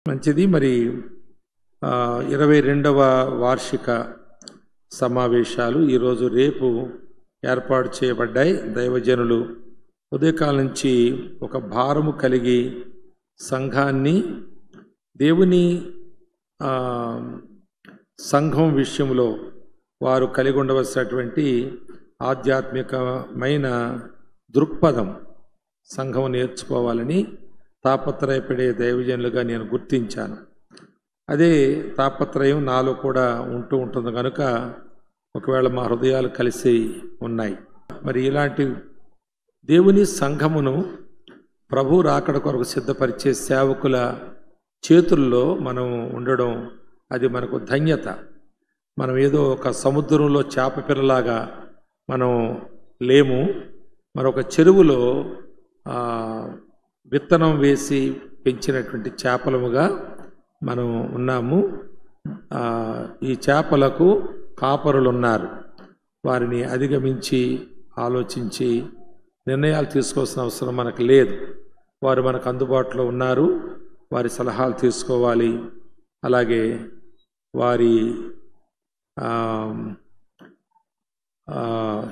మంచిది. మరి 22వ వార్షిక సమావేశాలు ఈరోజు రేపు ఏర్పాటు చేయబడ్డాయి. దైవజనులు ఉదయకాలం నుంచి ఒక భారము కలిగి సంఘాన్ని దేవుని సంఘం విషయంలో వారు కలిగి ఉండవలసినటువంటి ఆధ్యాత్మికమైన దృక్పథం సంఘం నేర్చుకోవాలని తాపత్రయపడే దైవజనులుగా నేను గుర్తించాను. అదే తాపత్రయం నాలో కూడా ఉంటుంది కనుక ఒకవేళ మా హృదయాలు కలిసి ఉన్నాయి. మరి ఇలాంటి దేవుని సంఘమును ప్రభు రాకడ కొరకు సిద్ధపరిచే సేవకుల చేతుల్లో మనం ఉండడం అది మనకు ధన్యత. మనం ఏదో ఒక సముద్రంలో చేప పిల్లలాగా మనం లేము. మరొక చెరువులో విత్తనం వేసి పెంచినటువంటి చేపలముగా మనం ఉన్నాము. ఈ చేపలకు కాపరులు ఉన్నారు. వారిని అధిగమించి ఆలోచించి నిర్ణయాలు తీసుకోవాల్సిన అవసరం మనకు లేదు. వారు మనకు అందుబాటులో ఉన్నారు. వారి సలహాలు తీసుకోవాలి. అలాగే వారి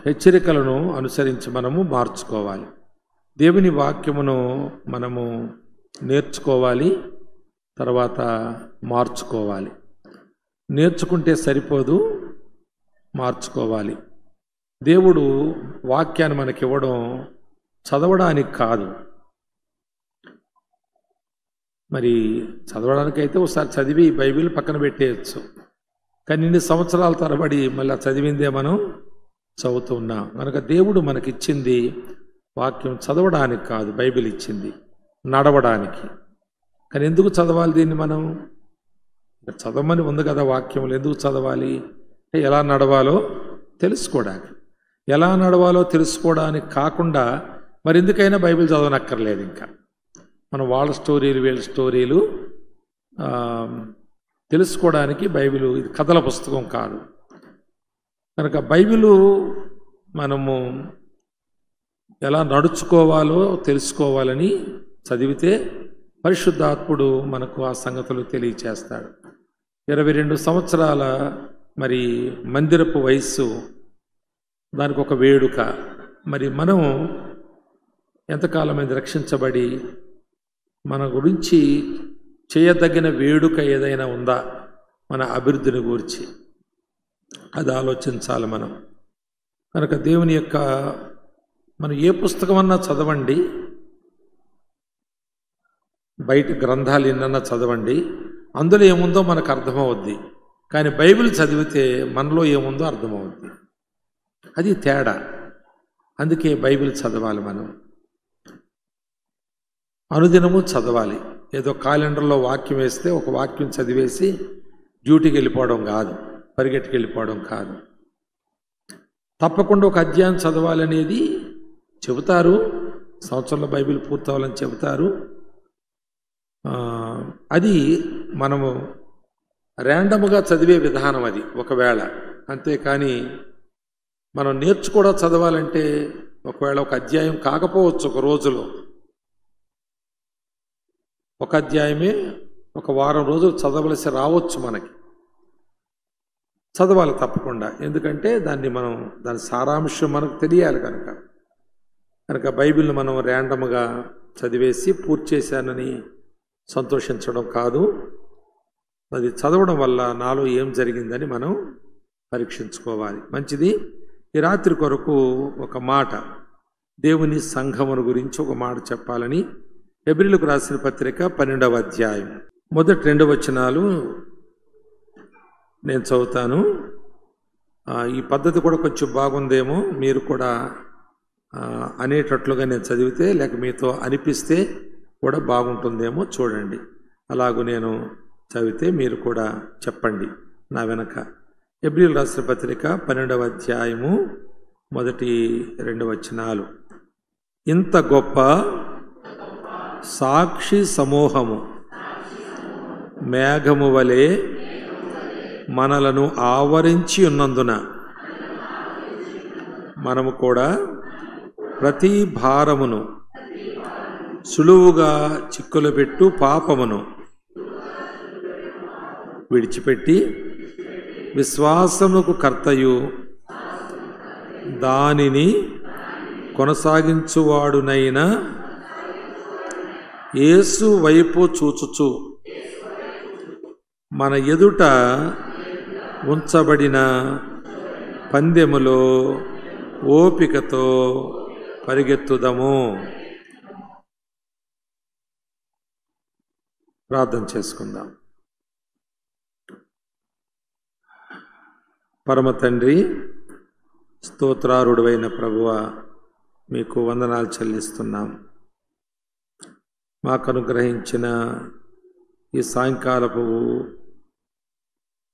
హెచ్చరికలను అనుసరించి మనము మార్చుకోవాలి. దేవుని వాక్యమును మనము నేర్చుకోవాలి, తర్వాత మార్చుకోవాలి. నేర్చుకుంటే సరిపోదు, మార్చుకోవాలి. దేవుడు వాక్యాన్ని మనకివ్వడం చదవడానికి కాదు. మరి చదవడానికైతే ఒకసారి చదివి బైబిల్ పక్కన పెట్టేయచ్చు. కానీ ఇన్ని సంవత్సరాల తరబడి మళ్ళీ చదివిందే మనం చదువుతూ ఉన్నాం కనుక దేవుడు మనకిచ్చింది వాక్యం చదవడానికి కాదు, బైబిల్ ఇచ్చింది నడవడానికి. కానీ ఎందుకు చదవాలి దీన్ని? మనం చదవమని ఉంది కదా వాక్యములు, ఎందుకు చదవాలి అంటే ఎలా నడవాలో తెలుసుకోవడానికి. ఎలా నడవాలో తెలుసుకోవడానికి కాకుండా మరి ఎందుకైనా బైబిల్ చదవనక్కర్లేదు. ఇంకా మనం వాళ్ళ స్టోరీలు వీళ్ళ స్టోరీలు తెలుసుకోవడానికి బైబిల్ ఇది కథల పుస్తకం కాదు. కనుక బైబిలు మనము ఎలా నడుచుకోవాలో తెలుసుకోవాలని చదివితే పరిశుద్ధాత్ముడు మనకు ఆ సంగతులు తెలియచేస్తాడు. 22 సంవత్సరాల మరి మందిరపు వయస్సు, దానికి ఒక వేడుక. మరి మనం ఎంతకాలమైంది రక్షించబడి మన గురించి చేయదగిన వేడుక ఏదైనా ఉందా మన అభివృద్ధిని గురించి? అది ఆలోచించాలి మనం. కనుక దేవుని యొక్క మనం ఏ పుస్తకమన్నా చదవండి, బయట గ్రంథాలు ఎన్నన్నా చదవండి, అందులో ఏముందో మనకు అర్థమవుద్ది. కానీ బైబిల్ చదివితే మనలో ఏముందో అర్థమవుద్ది. అది తేడా. అందుకే బైబిల్ చదవాలి. మనం అనుదినము చదవాలి. ఏదో క్యాలెండర్లో వాక్యం వేస్తే ఒక వాక్యం చదివేసి డ్యూటీకి వెళ్ళిపోవడం కాదు, పరిగెట్టుకు వెళ్ళిపోవడం కాదు. తప్పకుండా ఒక అధ్యాయం చదవాలనేది చెబుతారు. సంవత్సరంలో బైబిల్ పూర్తవ్వాలని చెబుతారు. అది మనము ర్యాండమ్గా చదివే విధానం అది ఒకవేళ. అంతేకాని మనం నేర్చుకోవడం చదవాలంటే ఒకవేళ ఒక అధ్యాయం కాకపోవచ్చు, ఒక రోజులో ఒక అధ్యాయమే ఒక వారం రోజులు చదవలసి రావచ్చు. మనకి చదవాలి తప్పకుండా. ఎందుకంటే దాని సారాంశం మనకు తెలియాలి కనుక బైబిల్ని మనం ర్యాండమ్గా చదివేసి పూర్తి చేశానని సంతోషించడం కాదు. అది చదవడం వల్ల నాలో ఏం జరిగిందని మనం పరీక్షించుకోవాలి. మంచిది. ఈ రాత్రి కొరకు ఒక మాట, దేవుని సంఘమును గురించి ఒక మాట చెప్పాలని హెబ్రీయులకు రాసిన పత్రిక 12వ అధ్యాయం మొదటి 2 వచనాలు నేను చదువుతాను. ఈ పద్ధతి కూడా కొంచెం బాగుందేమో, మీరు కూడా అనేటట్లుగా నేను చదివితే లేక మీతో అనిపిస్తే కూడా బాగుంటుందేమో చూడండి. అలాగూ నేను చదివితే మీరు కూడా చెప్పండి నా వెనక. హెబ్రీయులకు రాసిన పత్రిక 12వ అధ్యాయము మొదటి 2 వచనాలు. ఇంత గొప్ప సాక్షి సమూహము మేఘము వలె మనలను ఆవరించి ఉన్నందున మనము కూడా ప్రతి భారమును సులువుగా చిక్కులు పెట్టు పాపమును విడిచిపెట్టి విశ్వాసమునకు కర్తయు దానిని కొనసాగించువాడునైన యేసు వైపు చూచుచు మన ఎదుట ఉంచబడిన పందెములో ఓపికతో పరిగెత్తుదము. ప్రార్థన చేసుకుందాం. పరమ తండ్రి, స్తోత్రారుడైన ప్రభువా, మీకు వందనాలు చెల్లిస్తున్నాం. మాకు అనుగ్రహించిన ఈ సాయంకాలపు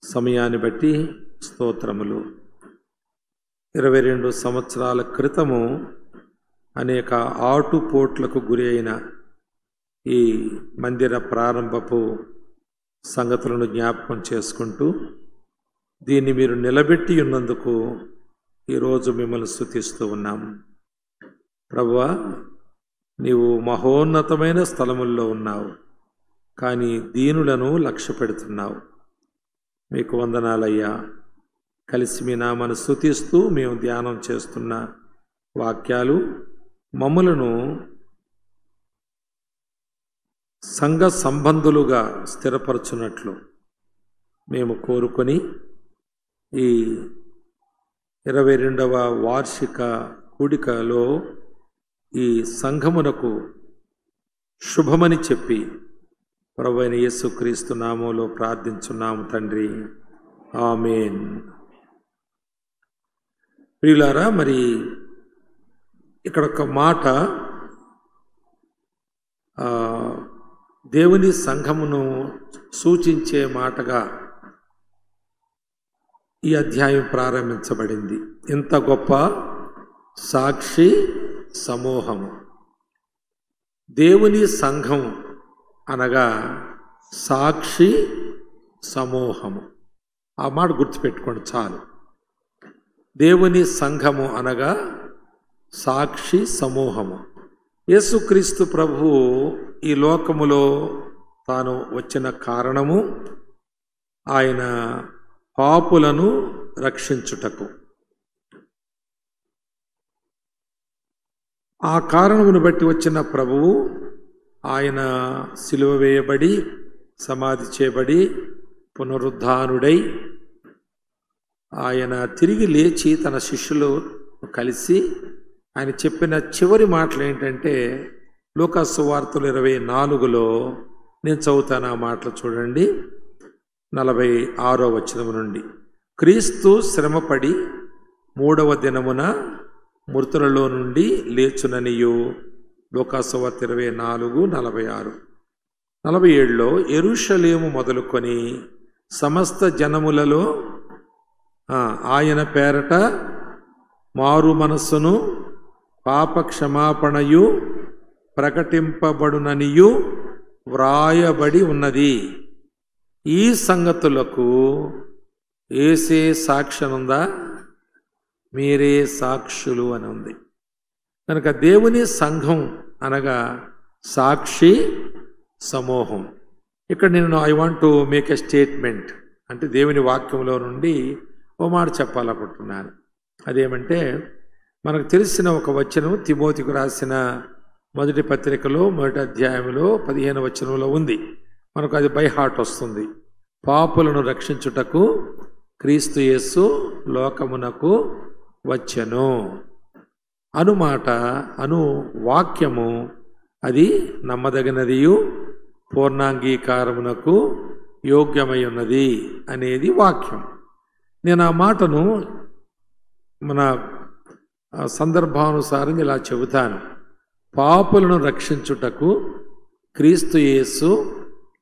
సమయాన్ని బట్టి స్తోత్రములు. 22 సంవత్సరాల క్రితము అనేక ఆటుపోట్లకు గురి అయిన ఈ మందిర ప్రారంభపు సంగతులను జ్ఞాపకం చేసుకుంటూ దీన్ని మీరు నిలబెట్టి ఉన్నందుకు ఈరోజు మిమ్మల్ని స్తుతిస్తూ ఉన్నాం. ప్రభువా, నీవు మహోన్నతమైన స్థలముల్లో ఉన్నావు, కానీ దీనులను లక్ష్య పెడుతున్నావు. మీకు వందనాలయ్యా. కలిసి మీ నామను స్తుతిస్తూ మేము ధ్యానం చేస్తున్న వాక్యాలు మమ్ములను సంఘ సంబంధులుగా స్థిరపరచున్నట్లు మేము కోరుకొని ఈ 22వ వార్షిక కూడికలో ఈ సంఘమునకు శుభమని చెప్పి ప్రభువైన యేసుక్రీస్తు నామములో ప్రార్థించున్నాము తండ్రి, ఆమేన్. ప్రియులారా, మరి ఇక్కడ ఒక మాట దేవుని సంఘమును సూచించే మాటగా ఈ అధ్యాయం ప్రారంభించబడింది. ఇంత గొప్ప సాక్షి సమూహము. దేవుని సంఘం అనగా సాక్షి సమూహము. ఆ మాట గుర్తుపెట్టుకోండి చాలు. దేవుని సంఘము అనగా సాక్షి సమూహము. యేసుక్రీస్తు ప్రభువు ఈ లోకములో తాను వచ్చిన కారణము ఆయన పాపులను రక్షించుటకు. ఆ కారణమును బట్టి వచ్చిన ప్రభువు ఆయన సిలువ వేయబడి సమాధి చేయబడి పునరుద్ధానుడై ఆయన తిరిగి లేచి తన శిష్యులు కలిసి ఆయన చెప్పిన చివరి మాటలు ఏంటంటే లూకా సువార్తలు 24లో నేను చదువుతాను. ఆ మాటలు చూడండి. 46వ వచనం నుండి, క్రీస్తు శ్రమపడి 3వ దినమున మృతులలో నుండి లేచుననియు. లూకా సువార్త 24:46. 47లో యెరూషలేము మొదలుకొని సమస్త జనములలో ఆయన పేరట మారు మనస్సును పాప క్షమాపణయు ప్రకటింపబడుననియు వ్రాయబడి ఉన్నది. ఈ సంగతులకు ఏసే సాక్షనుందా? మీరే సాక్షులు అని ఉంది. కనుక దేవుని సంఘం అనగా సాక్షి సమూహం. ఇక్కడ నేను I want to make a statement, అంటే దేవుని వాక్యంలో నుండి ఓ మాట చెప్పాలనుకుంటున్నాను. అదేమంటే, మనకు తెలిసిన ఒక వచనం తిమోతికి రాసిన మొదటి పత్రికలో 1వ అధ్యాయంలో 15వ వచనంలో ఉంది. మనకు అది బై హార్ట్ వస్తుంది. పాపులను రక్షించుటకు క్రీస్తు యేసు లోకమునకు వచ్చెను అనుమాట, అను వాక్యము అది నమ్మదగినదియు పూర్ణాంగీకారమునకు యోగ్యమై ఉన్నది అనేది వాక్యం. నేను ఆ మాటను మన సందర్భానుసారం ఇలా చెబుతాను. పాపులను రక్షించుటకు క్రీస్తు యేసు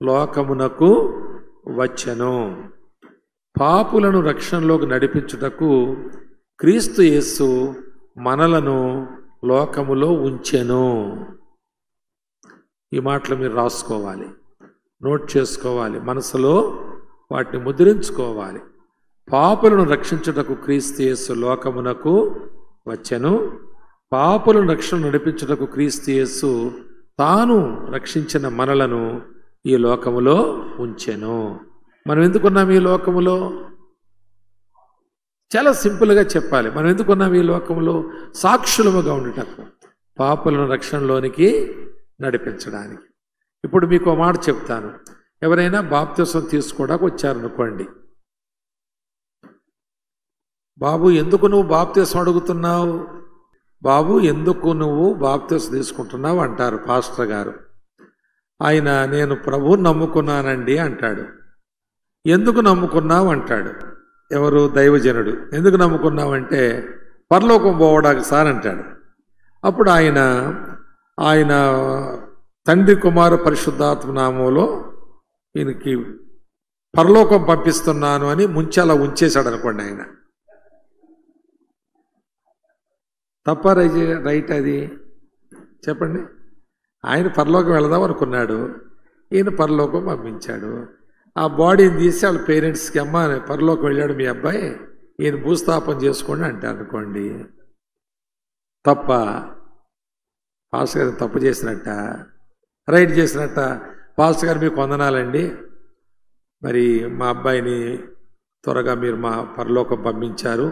లోకమునకు వచ్చెను. పాపులను రక్షణలోకి నడిపించుటకు క్రీస్తు యేసు మనలను లోకములో ఉంచెను. ఈ మాటలు మీరు రాసుకోవాలి, నోట్ చేసుకోవాలి, మనసులో వాటిని ముద్రించుకోవాలి. పాపులను రక్షించుటకు క్రీస్తు యేసు లోకమునకు వచ్చెను. పాపులను రక్షణ నడిపించుటకు క్రీస్తు యేసు తాను రక్షించిన మనలను ఈ లోకములో ఉంచెను. మనం ఎందుకున్నాం ఈ లోకములో? చాలా సింపుల్గా చెప్పాలి. మనం ఎందుకున్నాం ఈ లోకంలో? సాక్షులముగా ఉండటకు, పాపులను రక్షణలోనికి నడిపించడానికి. ఇప్పుడు మీకు ఒక మాట చెప్తాను. ఎవరైనా బాప్తిసం తీసుకోవడానికి వచ్చారనుకోండి, బాబు ఎందుకు నువ్వు బాప్తిసం అడుగుతున్నావు, బాబు ఎందుకు నువ్వు బాప్తిసం తీసుకుంటున్నావు అంటారు పాస్టర్ గారు. ఆయన నేను ప్రభువుని నమ్ముకున్నానండి అంటాడు. ఎందుకు నమ్ముకున్నావు అంటాడు. ఎవరు? దైవజనుడు. ఎందుకు నమ్ముకున్నావంటే పరలోకం పోవడానికి సార్ అంటాడు. అప్పుడు ఆయన తండ్రి కుమార పరిశుద్ధాత్మ నామంలో ఈయనకి పరలోకం పంపిస్తున్నాను అని ముంచి అలా ఉంచేశాడు అనుకోండి. ఆయన తప్ప రైట్ అది చెప్పండి. ఆయన పరలోకం వెళదాం అనుకున్నాడు, ఈయన పరలోకం పంపించాడు. ఆ బాడీని తీసి వాళ్ళ పేరెంట్స్కి, అమ్మ పరలోకం వెళ్ళాడు మీ అబ్బాయి, ఈయన భూస్థాపన చేసుకోండి అంటే అనుకోండి. తప్ప? పాస్టర్ గారు తప్పు చేసినట్ట, రైట్ చేసినట్ట? పాస్టర్ గారు మీకు వందనాలండి, మరి మా అబ్బాయిని త్వరగా మీరు మా పరలోకం పంపించారు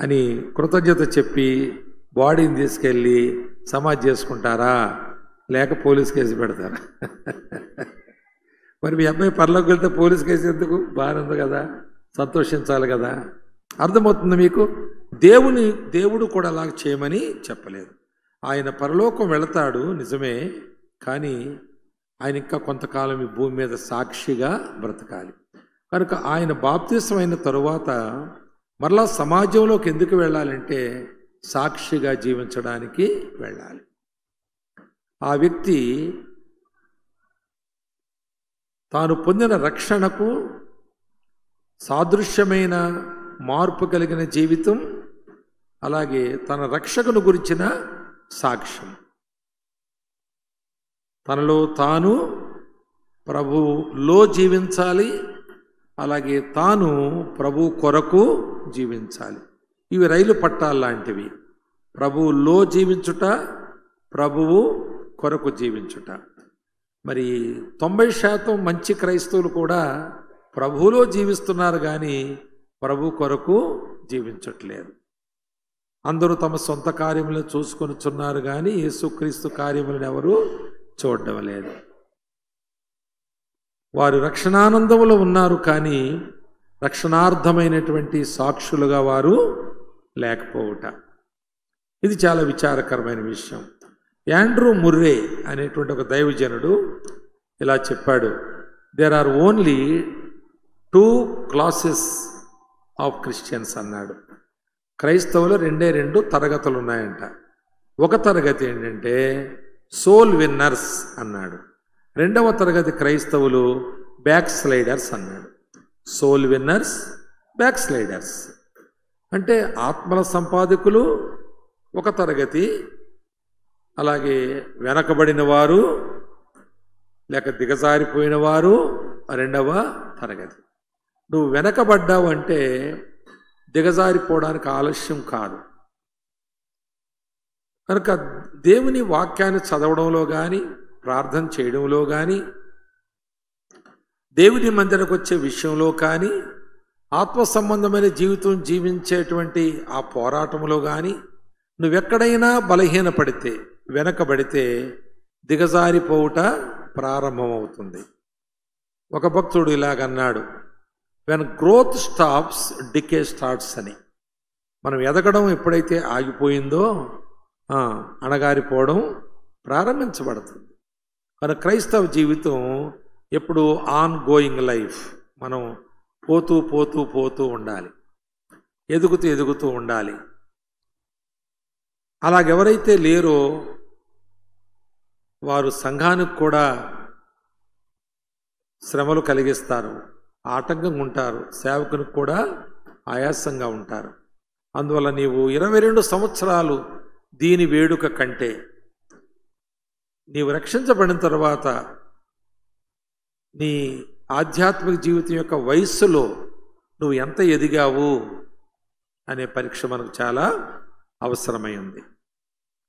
అని కృతజ్ఞత చెప్పి బాడీని తీసుకెళ్ళి సమాధి చేసుకుంటారా, లేక పోలీస్ కేసు పెడతారా? మరి మీ అబ్బాయి పరలోకి వెళ్తే పోలీస్ కేసు ఎందుకు? బాగానే ఉంది కదా, సంతోషించాలి కదా. అర్థమవుతుంది మీకు? దేవుడు కూడా అలాగ చేయమని చెప్పలేదు. ఆయన పరలోకం వెళతాడు నిజమే, కానీ ఆయన ఇంకా కొంతకాలం ఈ భూమి మీద సాక్షిగా బ్రతకాలి. కనుక ఆయన బాప్తిసం అయిన తరువాత మరలా సమాజంలోకి ఎందుకు వెళ్ళాలంటే సాక్షిగా జీవించడానికి వెళ్ళాలి. ఆ వ్యక్తి తాను పొందిన రక్షణకు సాదృశ్యమైన మార్పు కలిగిన జీవితం, అలాగే తన రక్షకును గురించిన సాక్ష్యం, తనలో తాను ప్రభువులో జీవించాలి, అలాగే తాను ప్రభు కొరకు జీవించాలి. ఇవి రైలు పట్టాలు లాంటివి. ప్రభువులో జీవించుట, ప్రభువు కొరకు జీవించుట. మరి 90% మంచి క్రైస్తవులు కూడా ప్రభువులో జీవిస్తున్నారు, కానీ ప్రభు కొరకు జీవించట్లేదు. అందరూ తమ సొంత కార్యములను చూసుకొనిచున్నారు, కానీ యేసుక్రీస్తు కార్యములను ఎవరు చూడడం లేదు. వారు రక్షణానందములో ఉన్నారు, కానీ రక్షణార్థమైనటువంటి సాక్షులుగా వారు లేకపోవుట. ఇది చాలా విచారకరమైన విషయం. యాండ్రూ ముర్రే అనేటువంటి ఒక దైవజనుడు ఇలా చెప్పాడు, there are only 2 classes of Christians అన్నాడు. క్రైస్తవులు 2 తరగతులు ఉన్నాయంట. ఒక తరగతి ఏంటంటే సోల్ విన్నర్స్ అన్నాడు. 2వ తరగతి క్రైస్తవులు బ్యాక్ స్లైడర్స్ అన్నాడు. సోల్ విన్నర్స్, బ్యాక్ స్లైడర్స్ అంటే ఆత్మల సంపాదకులు ఒక తరగతి, అలాగే వెనకబడిన వారు లేక దిగజారిపోయిన వారు 2వ తరగతి. నువ్వు వెనకబడ్డావు అంటే దిగజారిపోవడానికి ఆలస్యం కాదు. కనుక దేవుని వాక్యాన్ని చదవడంలో కానీ, ప్రార్థన చేయడంలో కానీ, దేవుని మందిరకు వచ్చే విషయంలో కానీ, ఆత్మ సంబంధమైన జీవితం జీవించేటువంటి ఆ పోరాటంలో కానీ నువ్వెక్కడైనా బలహీనపడితే, వెనకబడితే దిగజారిపోవుట ప్రారంభమవుతుంది. ఒక భక్తుడు ఇలాగన్నాడు, when growth stops decay starts అని. మనం ఎదగడం ఎప్పుడైతే ఆగిపోయిందో అణగారిపోవడం ప్రారంభించబడుతుంది. కనుక క్రైస్తవ జీవితం ఎప్పుడు ఆన్ గోయింగ్ లైఫ్. మనం పోతూ పోతూ పోతూ ఉండాలి, ఎదుగుతూ ఎదుగుతూ ఉండాలి. అలాగెవరైతే లేరో వారు సంఘానికి కూడా శ్రమలు కలిగిస్తారు, ఆటంకంగా ఉంటారు, సేవకునికి కూడా ఆయాసంగా ఉంటారు. అందువల్ల నీవు 22 సంవత్సరాలు దీని వేడుక కంటే నీవు రక్షించబడిన తర్వాత నీ ఆధ్యాత్మిక జీవితం యొక్క వయస్సులో నువ్వు ఎంత ఎదిగావు అనే పరీక్ష మనకు చాలా అవసరమైంది.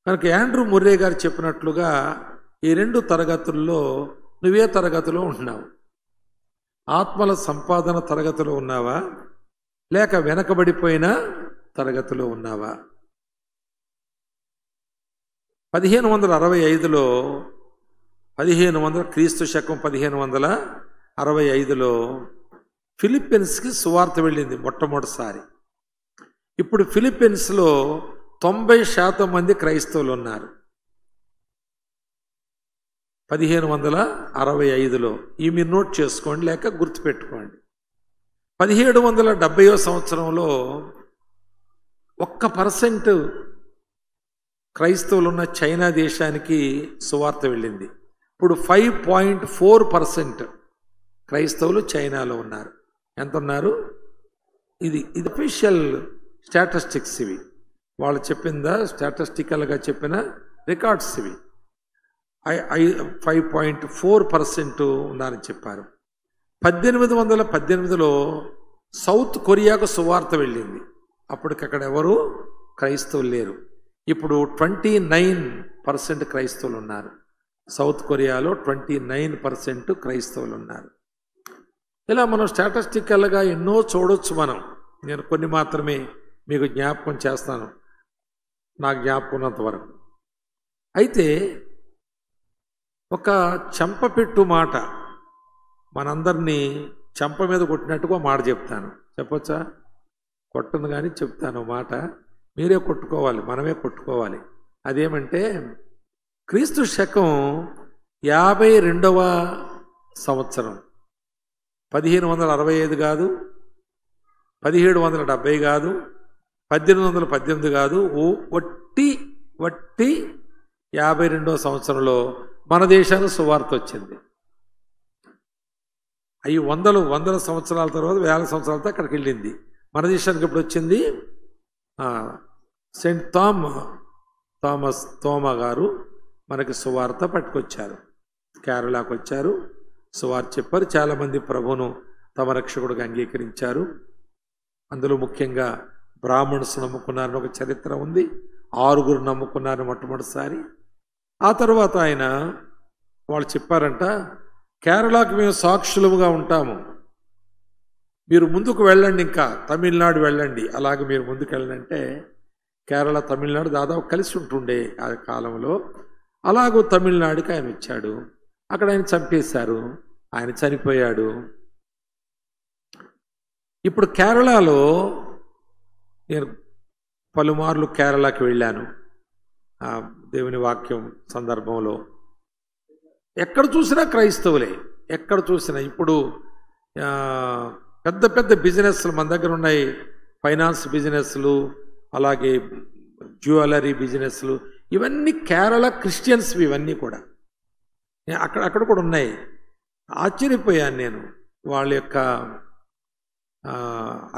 కనుక యాండ్రూ ముర్రే గారు చెప్పినట్లుగా ఈ 2 తరగతుల్లో నువ్వే తరగతిలో ఉంటున్నావు. ఆత్మల సంపాదన తరగతిలో ఉన్నావా, లేక వెనకబడిపోయిన తరగతిలో ఉన్నావా? 1565లో క్రీస్తు శకం 1565లో ఫిలిప్పీన్స్కి సువార్త వెళ్ళింది మొట్టమొదటిసారి. ఇప్పుడు ఫిలిప్పీన్స్లో 90% మంది క్రైస్తవులు ఉన్నారు. 1565లో ఈ మీరు నోట్ చేసుకోండి, లేక గుర్తుపెట్టుకోండి. 1770వ సంవత్సరంలో 1% క్రైస్తవులు ఉన్న చైనా దేశానికి సువార్త వెళ్ళింది. ఇప్పుడు 5.4% క్రైస్తవులు చైనాలో ఉన్నారు. ఎంత ఉన్నారు? ఇది అఫీషియల్ స్టాటిస్టిక్స్ ఇవి. వాళ్ళు చెప్పిందా, స్టాటిస్టికల్గా చెప్పిన రికార్డ్స్ ఇవి. 5.4% ఉన్నారని చెప్పారు. 1818లో సౌత్ కొరియాకు సువార్త వెళ్ళింది. అప్పటికక్కడ ఎవరు క్రైస్తవులు లేరు. ఇప్పుడు 29% క్రైస్తవులు ఉన్నారు. సౌత్ కొరియాలో 29% క్రైస్తవులు ఉన్నారు. ఇలా మనం స్టాటిస్టికల్గా ఎన్నో చూడొచ్చు మనం. నేను కొన్ని మాత్రమే మీకు జ్ఞాపకం చేస్తాను, నాకు జ్ఞాపకం ఉన్నంత వరకు. అయితే ఒక చెంపపెట్టు మాట మనందరినీ చెంప మీద కొట్టినట్టుగా మాట చెప్తాను. చెప్పొచ్చా? కొట్టను కానీ చెప్తాను మాట. మీరే కొట్టుకోవాలి, మనమే కొట్టుకోవాలి. అదేమంటే క్రీస్తు శకం 52వ సంవత్సరం, 1565 కాదు, 1770 కాదు, 1818 కాదు, వట్టి 52వ సంవత్సరంలో మన దేశానికి సువార్త వచ్చింది. అవి వందల సంవత్సరాల తర్వాత, వేల సంవత్సరాల తర్వాత అక్కడికి వెళ్ళింది. మన దేశానికి ఎప్పుడు వచ్చింది? సెయింట్ థోమా గారు మనకి సువార్త పట్టుకొచ్చారు. కేరళకు వచ్చారు, సువార్త చెప్పారు. చాలామంది ప్రభువును తమ రక్షకుడిగా అంగీకరించారు. అందులో ముఖ్యంగా బ్రాహ్మణ్స్ నమ్ముకున్నారని ఒక చరిత్ర ఉంది. 6 నమ్ముకున్నారని మొట్టమొదటిసారి. ఆ తర్వాత వాళ్ళు చెప్పారంట, కేరళకు మేము సాక్షులుగా ఉంటాము, మీరు ముందుకు వెళ్ళండి, ఇంకా తమిళనాడు వెళ్ళండి, అలాగే మీరు ముందుకు వెళ్ళంటే కేరళ తమిళనాడు దాదాపు కలిసి ఉంటుండే ఆ కాలంలో. అలాగూ తమిళనాడుకి ఆయన వచ్చాడు. అక్కడ ఆయన చంపేశారు, ఆయన చనిపోయాడు. ఇప్పుడు కేరళలో నేను పలుమార్లు కేరళకి వెళ్ళాను దేవుని వాక్యం సందర్భంలో. ఎక్కడ చూసినా క్రైస్తవులే, ఎక్కడ చూసినా. ఇప్పుడు పెద్ద పెద్ద బిజినెస్లు మన దగ్గర ఉన్నాయి, ఫైనాన్స్ బిజినెస్లు, అలాగే జ్యువెలరీ బిజినెస్లు, ఇవన్నీ కేరళ క్రిస్టియన్స్. ఇవన్నీ కూడా అక్కడ కూడా ఉన్నాయి. ఆశ్చర్యపోయాను నేను వాళ్ళ యొక్క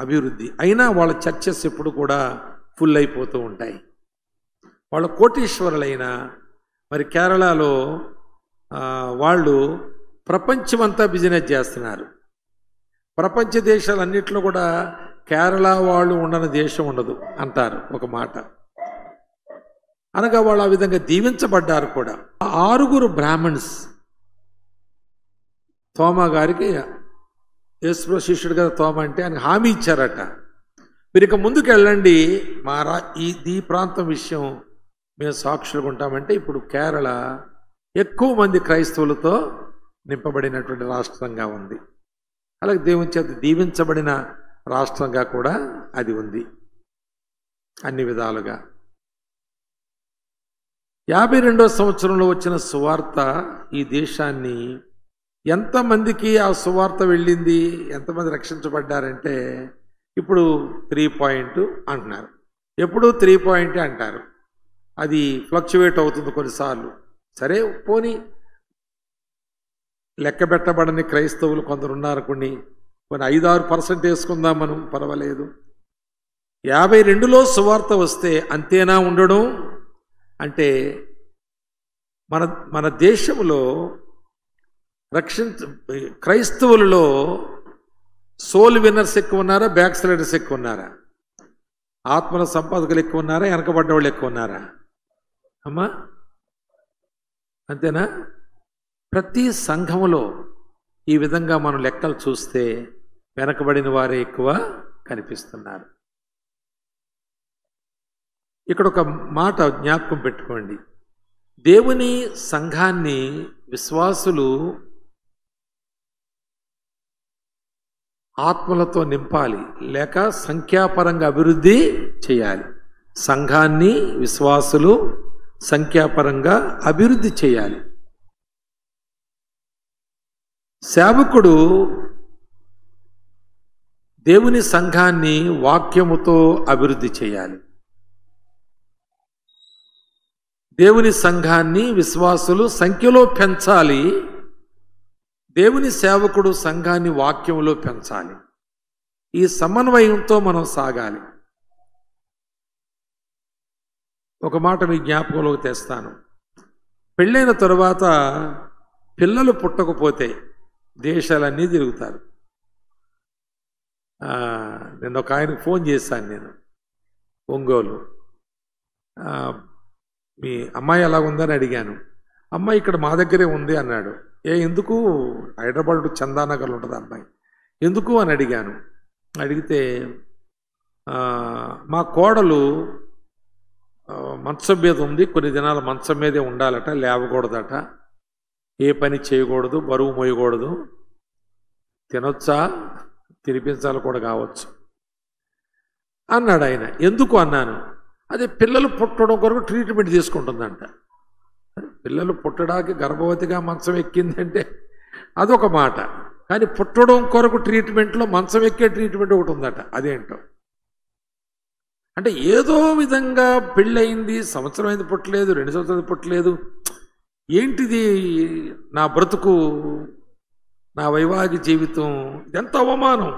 అభివృద్ధి. అయినా వాళ్ళ చర్చెస్ ఎప్పుడు కూడా ఫుల్ అయిపోతూ ఉంటాయి. వాళ్ళ కోటీశ్వరులైనా మరి కేరళలో వాళ్ళు ప్రపంచమంతా బిజినెస్ చేస్తున్నారు. ప్రపంచ దేశాలన్నింటిలో కూడా కేరళ వాళ్ళు ఉండని దేశం ఉండదు అంటారు ఒక మాట. అనగా వాళ్ళు ఆ విధంగా దీవించబడ్డారు కూడా. 6 బ్రాహ్మణ్స్ తోమా గారికి, యేసు శిష్యుడు కదా తోమా అంటే, ఆయన హామీ ఇచ్చారట, మీరు ఇక ముందుకు వెళ్ళండి, ఈ ప్రాంతం విషయం మేము సాక్షులుగా ఉంటామంటే. ఇప్పుడు కేరళ ఎక్కువ మంది క్రైస్తవులతో నింపబడినటువంటి రాష్ట్రంగా ఉంది. అలాగే దేవుని చేత దీవించబడిన రాష్ట్రంగా కూడా అది ఉంది అన్ని విధాలుగా. 52వ సంవత్సరంలో వచ్చిన సువార్త ఈ దేశాన్ని ఎంతమందికి ఆ సువార్త వెళ్ళింది, ఎంతమంది రక్షించబడ్డారంటే ఇప్పుడు 3 అంటున్నారు, ఎప్పుడు 3 అంటారు. అది ఫ్లక్చువేట్ అవుతుంది కొన్నిసార్లు. సరే పోనీ, లెక్క పెట్టబడని క్రైస్తవులు కొందరు ఉన్నారు, కొన్ని 5-6% వేసుకుందాం మనం, పర్వాలేదు. 52లో సువార్త వస్తే అంతేనా ఉండడం అంటే, మన దేశంలో క్రైస్తవులలో సోల్ విన్నర్స్ ఎక్కువ ఉన్నారా, బ్యాక్ స్లైడర్స్ ఎక్కువ ఉన్నారా? ఆత్మల సంపాదకులు ఎక్కువ ఉన్నారా, వెనకబడ్డ వాళ్ళు ఎక్కువ ఉన్నారా? అమ్మా అంతేనా? ప్రతి సంఘములో ఈ విధంగా మనం లెక్కలు చూస్తే వెనకబడిన వారే ఎక్కువ కనిపిస్తున్నారు. ఇక్కడ ఒక మాట జ్ఞాపకం పెట్టుకోండి. దేవుని సంఘాన్ని విశ్వాసులు ఆత్మలతో నింపాలి, లేక సంఖ్యాపరంగా అభివృద్ధి చేయాలి. సంఘాన్ని విశ్వాసులు సంఖ్యాపరంగా అభివృద్ధి చేయాలి. సేవకుడు దేవుని సంఘాన్ని వాక్యముతో అభివృద్ధి చేయాలి. దేవుని సంఘాన్ని విశ్వాసులు సంఖ్యలో పెంచాలి. దేవుని సేవకుడు సంఘాన్ని వాక్యములో పెంచాలి. ఈ సమన్వయంతో మనం సాగాలి. ఒక మాట మీ జ్ఞాపకంలోకి తెస్తాను. పెళ్ళైన తరువాత పిల్లలు పుట్టకపోతే దేశాలన్నీ తిరుగుతారు. నిన్న ఒక ఆయనకు ఫోన్ చేశాను నేను, ఒంగోలు. మీ అమ్మాయి ఎలా ఉందని అడిగాను. అమ్మాయి ఇక్కడ మా దగ్గరే ఉంది అన్నాడు. ఎందుకు? హైదరాబాద్ చందానగర్లో ఉంటుంది అమ్మాయి. ఎందుకు అని అడిగాను. అడిగితే మా కోడలు మంచం మీద ఉంది, కొన్ని దినాలు మంచం మీదే ఉండాలట, లేవకూడదట, ఏ పని చేయకూడదు, బరువు మోయకూడదు, తినొచ్చా, తినిపించాలి కూడా కావచ్చు అన్నాడు ఆయన. ఎందుకు అన్నాను. అదే పిల్లలు పుట్టడం కొరకు ట్రీట్మెంట్ తీసుకుంటుందంట. పిల్లలు పుట్టడానికి గర్భవతిగా మంచం ఎక్కిందంటే అదొక మాట, కానీ పుట్టడం కొరకు ట్రీట్మెంట్లో మంచం ఎక్కే ట్రీట్మెంట్ ఒకటి ఉందట. అదేంటో అంటే ఏదో విధంగా పెళ్ళయింది, సంవత్సరం అయింది పుట్టలేదు, 2 సంవత్సరాలు పుట్టలేదు, ఏంటిది నా బ్రతుకు, నా వైవాహిక జీవితం, ఇదెంత అవమానం.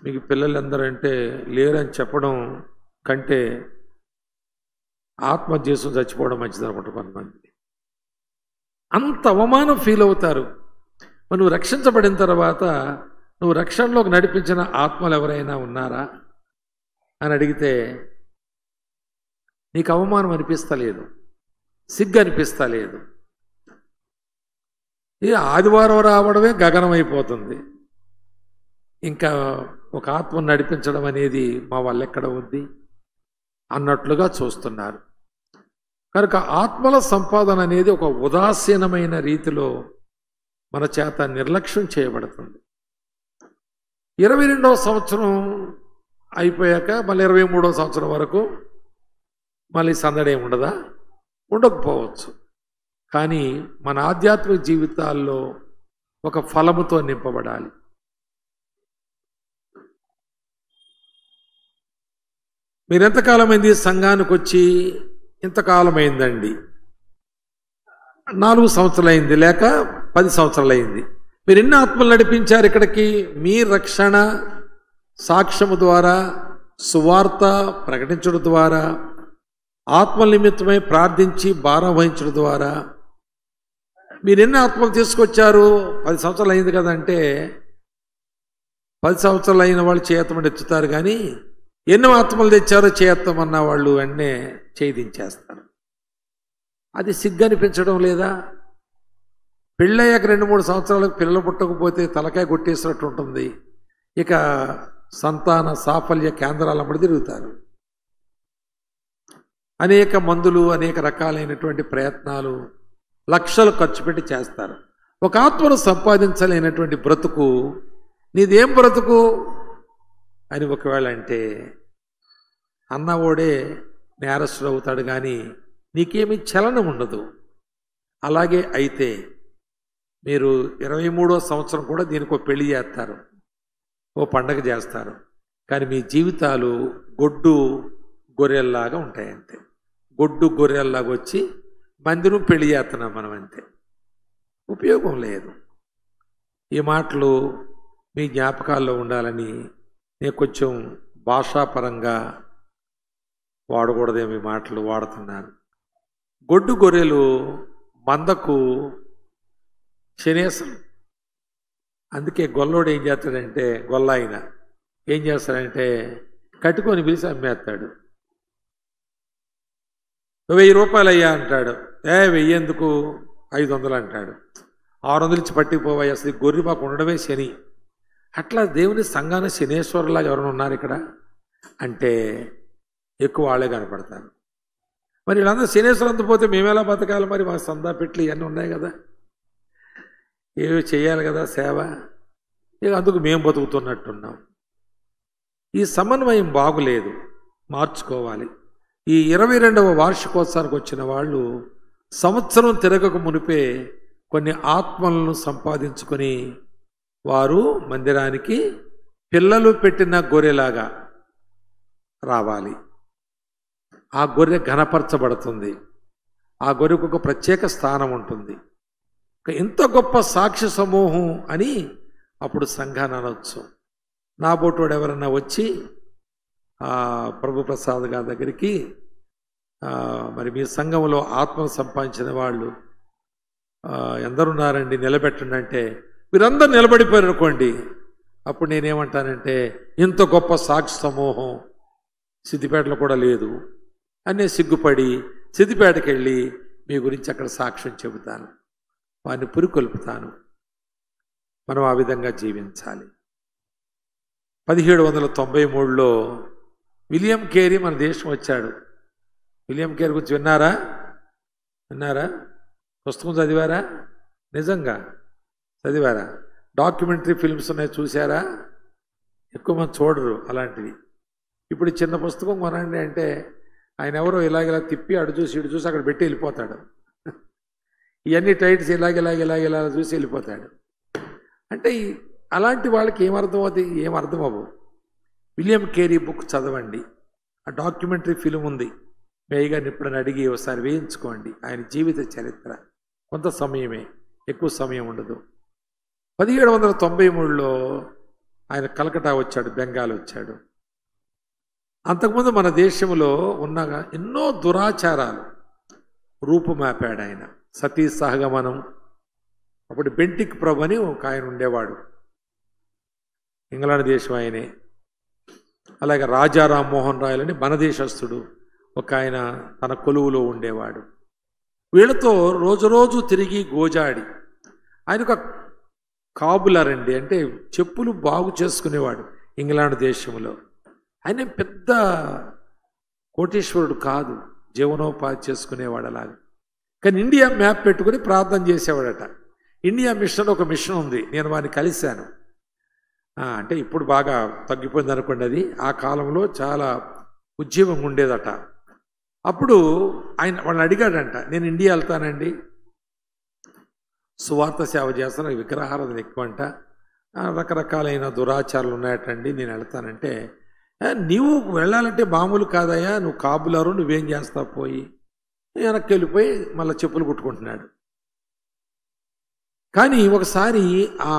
మీకు పిల్లలందరంటే లేరని చెప్పడం కంటే ఆత్మహత్య చేసుకుని చచ్చిపోవడం మంచిది అనుకుంటారు కొంతమంది. అంత అవమానం ఫీల్ అవుతారు. నువ్వు రక్షించబడిన తర్వాత నువ్వు రక్షణలోకి నడిపించిన ఆత్మలు ఎవరైనా ఉన్నారా అని అడిగితే నీకు అవమానం అనిపిస్తలేదు, సిగ్గు అనిపిస్తలేదు. ఇది ఆదివారం రావడమే గగనం అయిపోతుంది. ఇంకా ఒక ఆత్మను నడిపించడం అనేది మా వల్ల ఎక్కడ ఉంది అన్నట్లుగా చూస్తున్నారు. కనుక ఆత్మల సంపాదన అనేది ఒక ఉదాసీనమైన రీతిలో మన చేత నిర్లక్ష్యం చేయబడుతుంది. 22వ సంవత్సరం అయిపోయాక మళ్ళీ 23వ సంవత్సరం వరకు మళ్ళీ సందడి ఏమి ఉండదా? ఉండకపోవచ్చు. కానీ మన ఆధ్యాత్మిక జీవితాల్లో ఒక ఫలముతో నింపబడాలి. మీరు ఎంతకాలమైంది సంఘానికి వచ్చి? ఇంతకాలమైందండి, 4 సంవత్సరాలు అయింది, లేక 10 సంవత్సరాలు అయింది. మీరు ఎన్ని ఆత్మలు నడిపించారు ఇక్కడికి? మీ రక్షణ సాక్ష్యము ద్వారా, సువార్త ప్రకటించడం ద్వారా, ఆత్మల నిమిత్తమై ప్రార్థించి భారం వహించడం ద్వారా మీరు ఎన్ని ఆత్మలు తీసుకొచ్చారు? 10 సంవత్సరాలు అయింది కదంటే 10 సంవత్సరాలు అయిన వాళ్ళు చేయత్తమని ఎత్తుతారు, కానీ ఎన్నో ఆత్మలు తెచ్చారో చేయత్తమన్న వాళ్ళు వెంటనే చేయించేస్తారు. అది సిగ్గు అనిపించడం లేదా? పెళ్ళయ్యాక 2-3 సంవత్సరాలకు పిల్లలు పుట్టకపోతే తలకాయ కొట్టేసినట్టు ఉంటుంది. ఇక సంతాన సాఫల్య కేంద్రాల అమ్మడి తిరుగుతారు. అనేక మందులు, అనేక రకాలైనటువంటి ప్రయత్నాలు, లక్షలు ఖర్చు పెట్టి చేస్తారు. ఒక ఆత్మను సంపాదించలేనటువంటి బ్రతుకు నీదేం బ్రతుకు అని ఒకవేళ అంటే అన్నవాడే నేరస్తుడు అవుతాడు, కానీ నీకేమీ చలనం ఉండదు. అలాగే అయితే మీరు 23వ సంవత్సరం కూడా దీనికి ఒక పెళ్లి చేస్తారు, ఓ పండగ చేస్తారు, కానీ మీ జీవితాలు గొడ్డు గొర్రెల్లాగా ఉంటాయి. అంతే, గొడ్డు గొర్రెల్లాగా వచ్చి మందిరం పెళ్లి చేస్తున్నాం మనం, అంతే, ఉపయోగం లేదు. ఈ మాటలు మీ జ్ఞాపకాల్లో ఉండాలని నేను కొంచెం భాషాపరంగా వాడకూడదేమో ఈ మాటలు వాడుతున్నాను. గొడ్డు గొర్రెలు మందకు శనేసలు. అందుకే గొల్లోడు ఏం చేస్తాడంటే, గొల్లాయన ఏం చేస్తాడంటే కట్టుకొని పిలిచి అమ్మేస్తాడు. 1000 రూపాయలు అయ్యా అంటాడు. 1000 ఎందుకు, 500 అంటాడు. 600 ఇచ్చి పట్టుకుపోవాయి, అసలు ఈ గొర్రె మాకు ఉండడమే శని. అట్లా దేవుని సంఘాన్ని శనేశ్వరులాగా ఎవరైనా ఉన్నారు ఇక్కడ అంటే ఎక్కువ వాళ్ళే కనపడతారు. మరి వీళ్ళందరూ శనేశ్వరంతో పోతే మేమేలా బతకాలి? మరి మా సందా పెట్లు ఇవన్నీ ఉన్నాయి కదా, ఏవి చేయాలి కదా సేవ. ఇక అందుకు మేము బతుకుతున్నట్టున్నాం. ఈ సమన్వయం బాగులేదు, మార్చుకోవాలి. ఈ 22వ వార్షికోత్సవానికి వచ్చిన వాళ్ళు సంవత్సరం తిరగక మునిపే కొన్ని ఆత్మలను సంపాదించుకొని వారు మందిరానికి పిల్లలు పెట్టిన గొర్రెలాగా రావాలి. ఆ గొర్రె ఘనపరచబడుతుంది, ఆ గొర్రెకు ఒక ప్రత్యేక స్థానం ఉంటుంది. ఇంత గొప్ప సాక్షి సమూహం అని అప్పుడు సంఘాన్ని అనొచ్చు. నా బోటోడు ఎవరన్నా వచ్చి ప్రభుప్రసాద్ గారి దగ్గరికి మరి మీ సంఘంలో ఆత్మను సంపాదించిన వాళ్ళు ఎందరున్నారండి నిలబెట్టండి అంటే మీరందరూ నిలబడిపోయారు అనుకోండి, అప్పుడు నేనేమంటానంటే ఇంత గొప్ప సాక్షి సమూహం సిద్దిపేటలో కూడా లేదు అనే సిగ్గుపడి సిద్దిపేటకి వెళ్ళి మీ గురించి అక్కడ సాక్ష్యం చెబుతాను, వారిని పురికొల్పుతాను. మనం ఆ విధంగా జీవించాలి. 1793లో విలియం కేరీ మన దేశం వచ్చాడు. విలియం కేరీ గురించి విన్నారా? పుస్తకం చదివారా? నిజంగా చదివారా? డాక్యుమెంటరీ ఫిల్మ్స్ ఉన్నాయి, చూసారా? ఎక్కువ మంది చూడరు అలాంటివి. ఇప్పుడు చిన్న పుస్తకం కొనండి అంటే ఆయన ఎవరో ఇలాగ తిప్పి అటు చూసి ఇటు చూసి అక్కడ పెట్టి వెళ్ళిపోతాడు. ఇవన్నీ టైట్స్ ఇలాగ చూసి వెళ్ళిపోతాడు. అంటే అలాంటి వాళ్ళకి ఏమర్థం అవుతుంది? ఏమర్థం అవ్వవు. విలియం కేరీ బుక్ చదవండి, ఆ డాక్యుమెంటరీ ఫిల్మ్ ఉంది. మేయ్ గారిని ఎప్పుడైనా అడిగి ఒకసారి వేయించుకోండి. ఆయన జీవిత చరిత్ర కొంత సమయమే, ఎక్కువ సమయం ఉండదు. 1793లో ఆయన కలకటా వచ్చాడు, బెంగాల్ వచ్చాడు. అంతకుముందు మన దేశంలో ఉన్న ఎన్నో దురాచారాలు రూపుమాపాడు ఆయన. సతీ సహగమనం, అప్పుడు బెంటిక్ ప్రభు అని ఒక ఆయన ఉండేవాడు, ఇంగ్లాండ్ దేశం ఆయనే. అలాగే రాజా రామ్మోహన్ రాయల్ అని మన దేశస్థుడు ఒక ఆయన తన కొలువులో ఉండేవాడు. వీళ్ళతో రోజు తిరిగి గోజాడి ఆయన ఒక కాబులర్ అండి, అంటే చెప్పులు బాగు చేసుకునేవాడు ఇంగ్లాండ్ దేశంలో. ఆయన పెద్ద కోటీశ్వరుడు కాదు, జీవనోపాధి చేసుకునేవాడు అలాగే. కానీ ఇండియా మ్యాప్ పెట్టుకుని ప్రార్థన చేసేవాడట. ఇండియా మిషన్ ఒక మిషన్ ఉంది, నేను వారిని కలిశాను. అంటే ఇప్పుడు బాగా తగ్గిపోయింది అనుకోండి అది. ఆ కాలంలో చాలా ఉద్యమం ఉండేదట. అప్పుడు ఆయన వాళ్ళని అడిగాడంట, నేను ఇండియా వెళ్తానండి, సువార్త సేవ చేస్తాను, విగ్రహారాధన ఎక్కువ అంట, రకరకాలైన దురాచారాలు ఉన్నాయటండి, నేను వెళ్తానంటే నీవు వెళ్ళాలంటే మామూలు కాదయ్యా, నువ్వు కాబులరు, నువ్వేం చేస్తావు పోయి. వెనక్కి వెళ్ళిపోయి మళ్ళీ చెప్పులు కుట్టుకుంటున్నాడు. కానీ ఒకసారి ఆ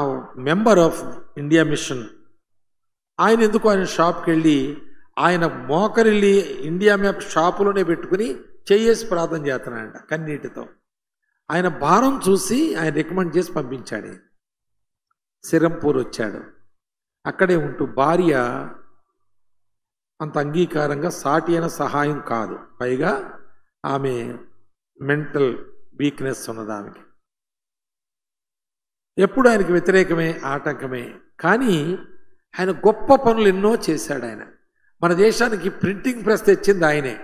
మెంబర్ ఆఫ్ ఇండియా మిషన్ ఆయన ఎందుకు ఆయన షాప్కి వెళ్ళి ఆయన మోకరిల్లి ఇండియా మ్యాప్ షాపులోనే పెట్టుకుని చేయేసి ప్రార్థన చేస్తున్నాడంట కన్నీటితో. ఆయన భారం చూసి ఆయన రికమెండ్ చేసి పంపించాడు. సిరంపూర్ వచ్చాడు. అక్కడే ఉంటూ భార్య అంత అంగీకారంగా సాటి అయిన సహాయం కాదు, పైగా ఆమె మెంటల్ వీక్నెస్ ఉన్నది ఆమెకి. ఎప్పుడు ఆయనకి వ్యతిరేకమే, ఆటంకమే. కానీ ఆయన గొప్ప పనులు ఎన్నో చేశాడు. ఆయన మన దేశానికి ప్రింటింగ్ ప్రెస్ తెచ్చింది ఆయనే.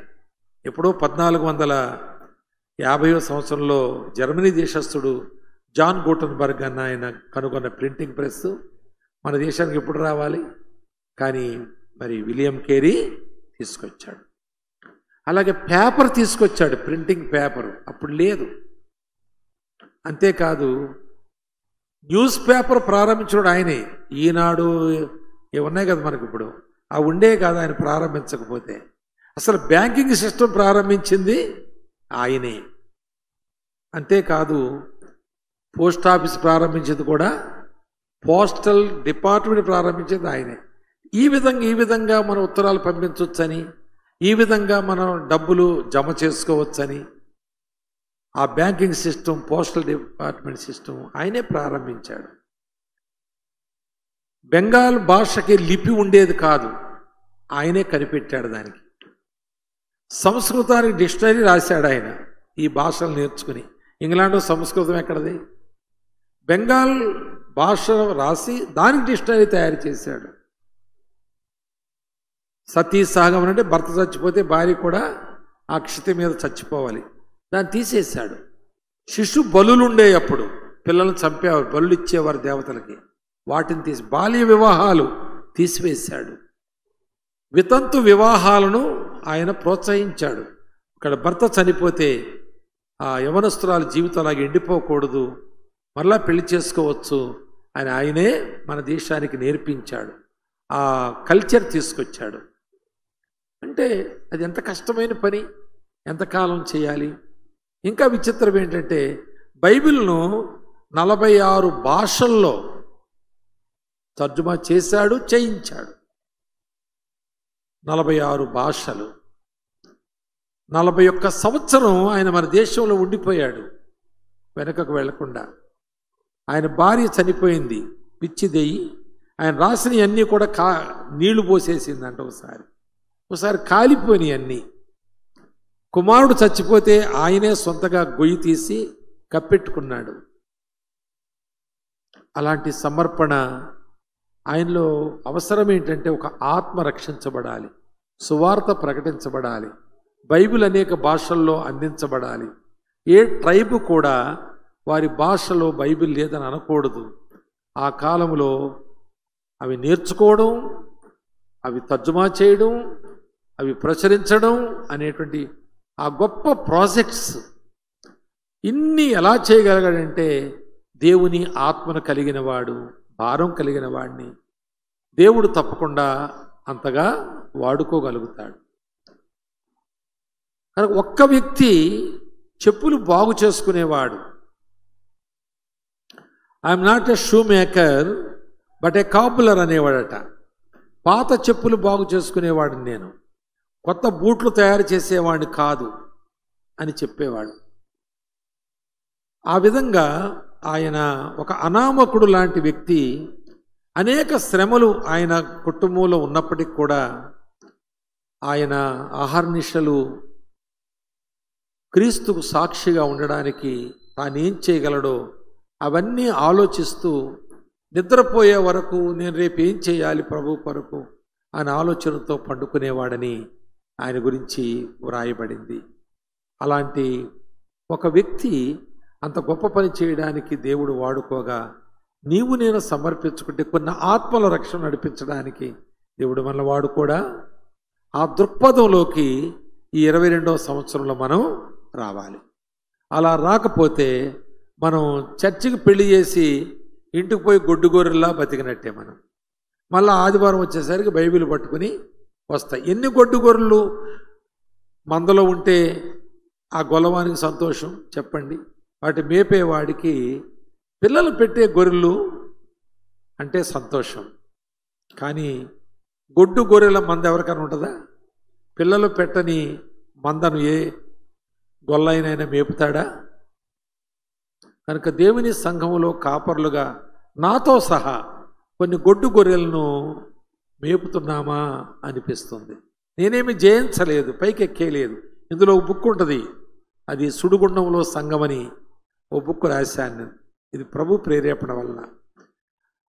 ఎప్పుడో 1450వ సంవత్సరంలో జర్మనీ దేశస్థుడు జాన్ గూటన్బర్గ్ అన్న ఆయన కనుగొన్న ప్రింటింగ్ ప్రెస్ మన దేశానికి ఎప్పుడు రావాలి? కానీ మరి విలియం కేరీ తీసుకొచ్చాడు. అలాగే పేపర్ తీసుకొచ్చాడు, ప్రింటింగ్ పేపర్ అప్పుడు లేదు. అంతేకాదు న్యూస్ పేపర్ ప్రారంభించాడు ఆయనే. ఈనాడు ఉన్నాయి కదా మనకి ఇప్పుడు, ఆ ఉండే కాదు ఆయన ప్రారంభించకపోతే. అసలు బ్యాంకింగ్ సిస్టమ్ ప్రారంభించింది ఆయనే. అంతేకాదు పోస్ట్ ఆఫీస్ ప్రారంభించింది కూడా, పోస్టల్ డిపార్ట్మెంట్ ప్రారంభించింది ఆయనే. ఈ విధంగా మనం ఉత్తరాలు పంపించవచ్చని, ఈ విధంగా మనం డబ్బులు జమ చేసుకోవచ్చని ఆ banking system, postal department system ఆయనే ప్రారంభించాడు. బెంగాల్ భాషకి లిపి ఉండేది కాదు, ఆయనే కనిపెట్టాడు దానికి. సంస్కృతానికి డిక్షనరీ రాశాడు ఆయన, ఈ భాషలు నేర్చుకుని. ఇంగ్లాండ్లో సంస్కృతం ఎక్కడది? బెంగాల్ భాష రాసి దానికి డిక్షనరీ తయారు చేశాడు. సతీ సహగమనం అంటే భర్త చచ్చిపోతే భార్య కూడా ఆ క్షితి మీద చచ్చిపోవాలి, దాన్ని తీసేశాడు. శిశు బలులుండే అప్పుడు పిల్లలు చంపేవారు, బలులు ఇచ్చేవారు దేవతలకి, వాటిని తీసి బాల్య వివాహాలు తీసివేశాడు. వితంతు వివాహాలను ఆయన ప్రోత్సహించాడు. ఇక్కడ భర్త చనిపోతే ఆ యవనస్తురాల జీవితం అలాగే ఎండిపోకూడదు, మరలా పెళ్లి చేసుకోవచ్చు అని ఆయనే మన దేశానికి నేర్పించాడు. ఆ కల్చర్ తీసుకొచ్చాడు. అంటే అది ఎంత కష్టమైన పని, ఎంతకాలం చేయాలి. ఇంకా విచిత్రం ఏంటంటే బైబిల్ను 46 భాషల్లో తర్జుమా చేశాడు, చేయించాడు. 46 భాషలు. 41 సంవత్సరం ఆయన మన దేశంలో ఉండిపోయాడు వెనకకు వెళ్లకుండా. ఆయన భార్య చనిపోయింది, పిచ్చిదెయ్యి. ఆయన రాసినవి అన్నీ కూడా నీళ్లు పోసేసిందంట. ఒకసారి కాలిపోయినాయి అన్నీ. కుమారుడు చచ్చిపోతే ఆయనే సొంతగా గొయ్యి తీసి కప్పెట్టుకున్నాడు. అలాంటి సమర్పణ ఆయనలో అవసరం. ఏంటంటే ఒక ఆత్మ రక్షించబడాలి, సువార్త ప్రకటించబడాలి, బైబిల్ అనేక భాషల్లో అందించబడాలి. ఏ ట్రైబ్ కూడా వారి భాషలో బైబిల్ లేదని అనకూడదు. ఆ కాలంలో అవి నేర్చుకోవడం, అవి తర్జుమా చేయడం, అవి ప్రచురించడం అనేటువంటి ఆ గొప్ప ప్రాజెక్ట్స్ ఇన్ని ఎలా చేయగలిగాడంటే దేవుని ఆత్మను కలిగిన వాడు, భారం కలిగిన వాడిని దేవుడు తప్పకుండా అంతగా వాడుకోగలుగుతాడు. కనుక ఒక్క వ్యక్తి చెప్పులు బాగు చేసుకునేవాడు. I'm not a shoe maker but a cobbler అనేవాడట. పాత చెప్పులు బాగు చేసుకునేవాడు నేను, కొత్త బూట్లు తయారు చేసేవాడిని కాదు అని చెప్పేవాడు. ఆ విధంగా ఆయన ఒక అనామకుడు లాంటి వ్యక్తి. అనేక శ్రమలు ఆయన కుటుంబంలో ఉన్నప్పటికీ కూడా ఆయన ఆహర్నిశలు క్రీస్తుకు సాక్షిగా ఉండడానికి తానేం చేయగలడో అవన్నీ ఆలోచిస్తూ నిద్రపోయే వరకు నేను రేపు ఏం చేయాలి ప్రభు కొరకు అని ఆలోచనతో పండుకునేవాడని ఆయన గురించి వ్రాయబడింది. అలాంటి ఒక వ్యక్తి అంత గొప్ప పని చేయడానికి దేవుడు వాడుకోగా నీవు నేను సమర్పించుకుంటే కొన్ని ఆత్మల రక్షణ నడిపించడానికి దేవుడు మనల్ని వాడుకోడా. ఆ దృక్పథంలోకి ఈ 22వ సంవత్సరంలో మనం రావాలి. అలా రాకపోతే మనం చర్చికి పెళ్లి చేసి ఇంటికి పోయి గొడ్డు గొర్రెల్లా బతికినట్టే. మనం మళ్ళీ ఆదివారం వచ్చేసరికి బైబిల్ పట్టుకుని వస్తాయి. ఎన్ని గొడ్డు గొర్రెలు మందలో ఉంటే ఆ గొల్లవానికి సంతోషం చెప్పండి. వాటి మేపేవాడికి పిల్లలు పెట్టే గొర్రెలు అంటే సంతోషం. కానీ గొడ్డు గొర్రెల మంద ఎవరికైనా ఉంటుందా? పిల్లలు పెట్టని మందను ఏ గొల్లైనైనా మేపుతాడా? కనుక దేవుని సంఘములో కాపర్లుగా నాతో సహా కొన్ని గొడ్డు గొర్రెలను మేపుతున్నామా అనిపిస్తుంది. నేనేమి జయించలేదు, పైకి ఎక్కేయలేదు. ఇందులో ఒక బుక్ ఉంటుంది, అది సుడిగుండంలో సంఘమని ఓ బుక్ రాశాను. ఇది ప్రభు ప్రేరేపణ వలన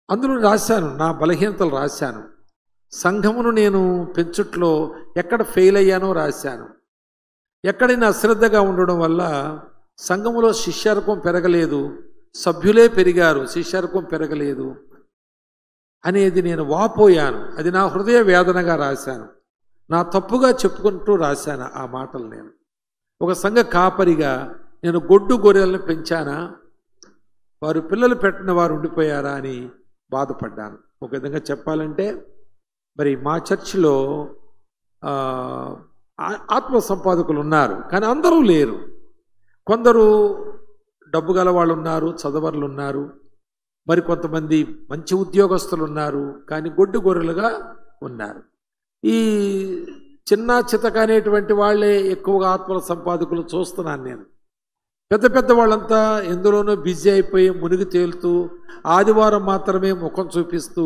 అందులో రాశాను, నా బలహీనతలు రాశాను. సంఘమును నేను పెంచుట్లో ఎక్కడ ఫెయిల్ అయ్యానో రాశాను. ఎక్కడైనా అశ్రద్ధగా ఉండడం వల్ల సంఘములో శిష్యర్కం పెరగలేదు, సభ్యులే పెరిగారు, శిష్యర్కం పెరగలేదు అనేది నేను వాపోయాను. అది నా హృదయ వేదనగా రాశాను, నా తప్పుగా చెప్పుకుంటూ రాశాను ఆ మాటలు. నేను ఒక సంఘ కాపరిగా నేను గొడ్డు గొర్రెలను పెంచానా, వారు పిల్లలు పెట్టిన వారు ఉండిపోయారా అని బాధపడ్డాను. ఒక విధంగా చెప్పాలంటే మరి మా చర్చిలో ఆత్మ సంపాదకులు ఉన్నారు, కానీ అందరూ లేరు. కొందరు డబ్బు గల వాళ్ళు ఉన్నారు, చదవర్లు ఉన్నారు, మరి కొంతమంది మంచి ఉద్యోగస్తులు ఉన్నారు, కానీ గొడ్డు గొర్రెలుగా ఉన్నారు. ఈ చిన్న చితక అనేటువంటి వాళ్ళే ఎక్కువగా ఆత్మల సంపాదకులు చూస్తున్నాను నేను. పెద్ద పెద్ద వాళ్ళంతా ఎందులోనూ బిజీ అయిపోయి మునిగి తేలుతూ ఆదివారం మాత్రమే ముఖం చూపిస్తూ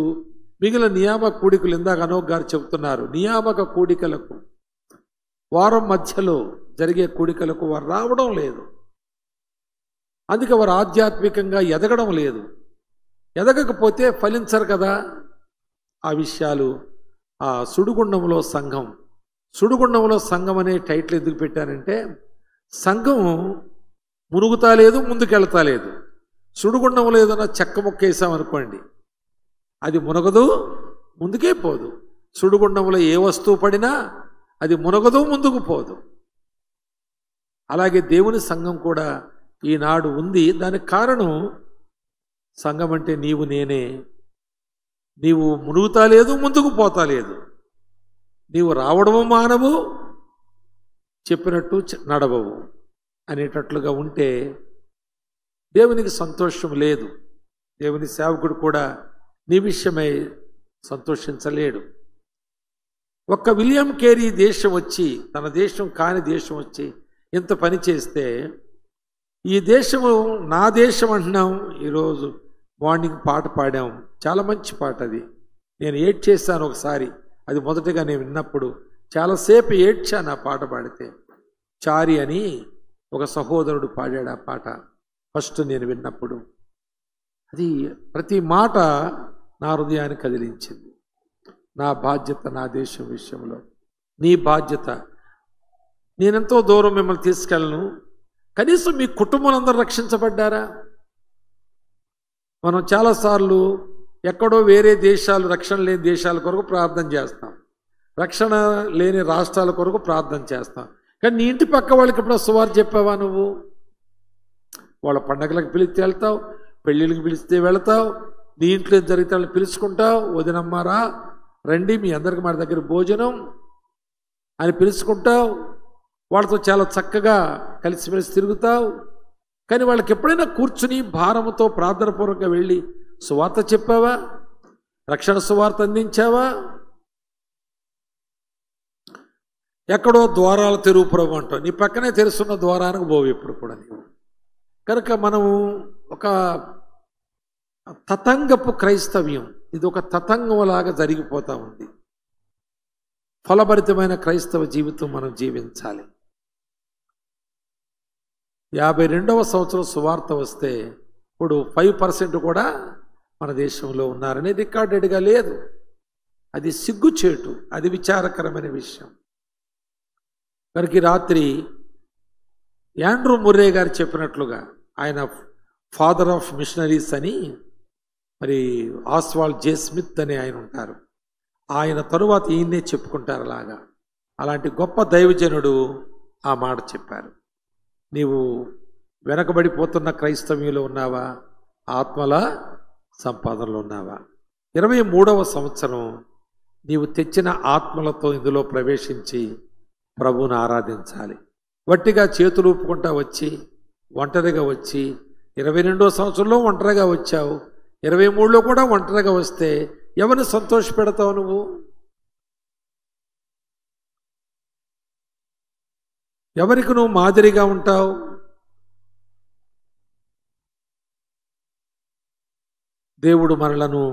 మిగిలిన నియామక కూడికలు, ఇందాక అనోక్ గారు చెబుతున్నారు, నియామక కూడికలకు వారం మధ్యలో జరిగే కూడికలకు వారు రావడం లేదు. అందుకే వారు ఆధ్యాత్మికంగా ఎదగడం లేదు. ఎదగకపోతే ఫలించరు కదా. ఆ విషయాలు ఆ సుడిగుండంలో సంఘం. సుడిగుండంలో సంఘం అనే టైటిల్ ఎందుకు పెట్టానంటే, సంఘం మునుగుతా లేదు, ముందుకెళ్తా లేదు. సుడిగుండంలో ఏదైనా చెక్క ముక్క వేసామనుకోండి, అది మునగదు, ముందుకే పోదు. సుడిగుండంలో ఏ వస్తువు పడినా అది మునగదు, ముందుకు పోదు. అలాగే దేవుని సంఘం కూడా ఈనాడు ఉంది. దానికి కారణం సంఘం అంటే నీవు నేనే. నీవు మునుగుతా లేదు, ముందుకు పోతా లేదు. నీవు రావడము మానవు, చెప్పినట్టు నడవవు అనేటట్లుగా ఉంటే దేవునికి సంతోషం లేదు. దేవుని సేవకుడు కూడా నీ విషయమై సంతోషించలేడు. ఒక్క విలియం కేరీ దేశం వచ్చి, తన దేశం కాని దేశం వచ్చి ఇంత పని చేస్తే, ఈ దేశము నా దేశం అంటున్నాం. ఈరోజు మార్నింగ్ పాట పాడాం, చాలా మంచి పాట అది. నేను ఏడ్చేశాను ఒకసారి, అది మొదటగా నేను విన్నప్పుడు చాలాసేపు ఏడ్చాను ఆ పాట పాడితే. చారి అని ఒక సహోదరుడు పాడాడు ఆ పాట ఫస్ట్ నేను విన్నప్పుడు. అది ప్రతి మాట నా హృదయాన్ని కదిలించింది. నా బాధ్యత నా దేశం విషయంలో, నీ బాధ్యత. నేనెంతో దూరం మిమ్మల్ని తీసుకెళ్ళను, కనీసం మీ కుటుంబాలందరూ రక్షించబడ్డారా? మనం చాలాసార్లు ఎక్కడో వేరే దేశాలు, రక్షణ లేని దేశాల కొరకు ప్రార్థన చేస్తాం, రక్షణ లేని రాష్ట్రాల కొరకు ప్రార్థన చేస్తాం. కానీ నీ ఇంటి పక్క వాళ్ళకి ఎప్పుడో సువార్త చెప్పావా నువ్వు? వాళ్ళ పండగలకు పిలిస్తే వెళ్తావు, పెళ్ళిళ్ళకి పిలిస్తే వెళతావు, నీ ఇంట్లో జరిగితే వాళ్ళని పిలుచుకుంటావు. వదినమ్మారా రండి, మీ అందరికి మా దగ్గర భోజనం అని పిలుచుకుంటావు. వాళ్ళతో చాలా చక్కగా కలిసిమెలిసి తిరుగుతావు. కానీ వాళ్ళకి ఎప్పుడైనా కూర్చుని భారముతో ప్రార్థనపూర్వకంగా వెళ్ళి సువార్త చెప్పావా? రక్షణ సువార్త అందించావా? ఎక్కడో ద్వారాల తెరువు ప్రభు అంటావు, నీ పక్కనే తెరుస్తున్న ద్వారానికి పోవు ఎప్పుడు కూడా నీవు. కనుక మనము ఒక తతంగపు క్రైస్తవ్యం, ఇది ఒక తతంగంలాగా జరిగిపోతూ ఉంది. ఫలభరితమైన క్రైస్తవ జీవితం మనం జీవించాలి. 52వ సంవత్సరం సువార్త వస్తే ఇప్పుడు 5% కూడా మన దేశంలో ఉన్నారని రికార్డెడ్గా లేదు. అది సిగ్గుచేటు, అది విచారకరమైన విషయం. కనుక ఈ రాత్రి యాండ్రూ ముర్రే గారు చెప్పినట్లుగా, ఆయన ఫాదర్ ఆఫ్ మిషనరీస్ అని, మరి ఆస్వాల్డ్ జే స్మిత్ అని ఆయన ఉంటారు, ఆయన తరువాత ఈయన్నే చెప్పుకుంటారు. అలాంటి గొప్ప దైవజనుడు ఆ మాట చెప్పారు. నీవు వెనకబడిపోతున్న క్రైస్తవ్యంలో ఉన్నావా? ఆత్మల సంపాదనలో ఉన్నావా? 23వ సంవత్సరం నీవు తెచ్చిన ఆత్మలతో ఇందులో ప్రవేశించి ప్రభువును ఆరాధించాలి. వట్టిగా చేతులు ఊపుకుంటా వచ్చి, ఒంటరిగా వచ్చి, 22వ సంవత్సరంలో ఒంటరిగా వచ్చావు, 23లో కూడా ఒంటరిగా వస్తే ఎవరిని సంతోషపెడతావు నువ్వు? ఎవరికి నువ్వు మాదిరిగా ఉంటావు? దేవుడు మనలను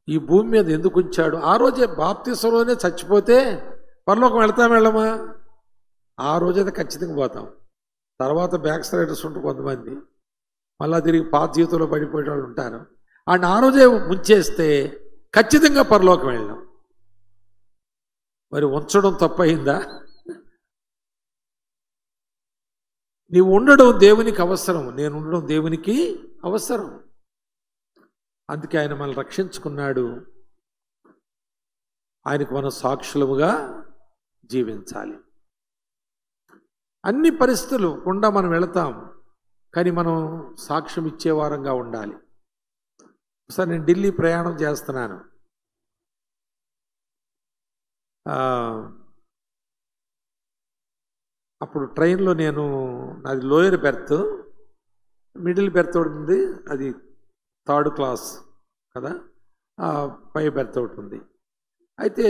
ఈ భూమి మీద ఎందుకు ఉంచాడు? ఆ రోజే బాప్తిసంలోనే చచ్చిపోతే పరలోకం వెళ్ళమా? ఆ రోజైతే ఖచ్చితంగా పోతాం. తర్వాత బ్యాక్ స్లైడర్స్ ఉంటూ కొంతమంది మళ్ళా తిరిగి పాత జీవితంలో పడిపోయే వాళ్ళు ఉంటారు. అండ్ ఆ రోజే ముంచేస్తే ఖచ్చితంగా పరలోకం వెళ్ళాం. మరి ఉంచడం తప్పయిందా? నీవు ఉండడం దేవునికి అవసరం, నేను ఉండడం దేవునికి అవసరం. అందుకే ఆయన మనల్ని రక్షించుకున్నాడు. ఆయనకు మనం సాక్షులముగా జీవించాలి. అన్ని పరిస్థితులు గుండా మనం వెళతాం, కానీ మనం సాక్ష్యం ఇచ్చేవారంగా ఉండాలి. ఒకసారి నేను ఢిల్లీ ప్రయాణం చేస్తున్నాను. అప్పుడు ట్రైన్లో నాది లోయర్ బెర్త్, మిడిల్ బెర్త్ ఉంది, అది 3rd క్లాస్ కదా, పై బెర్త్ ఒకటి ఉంది. అయితే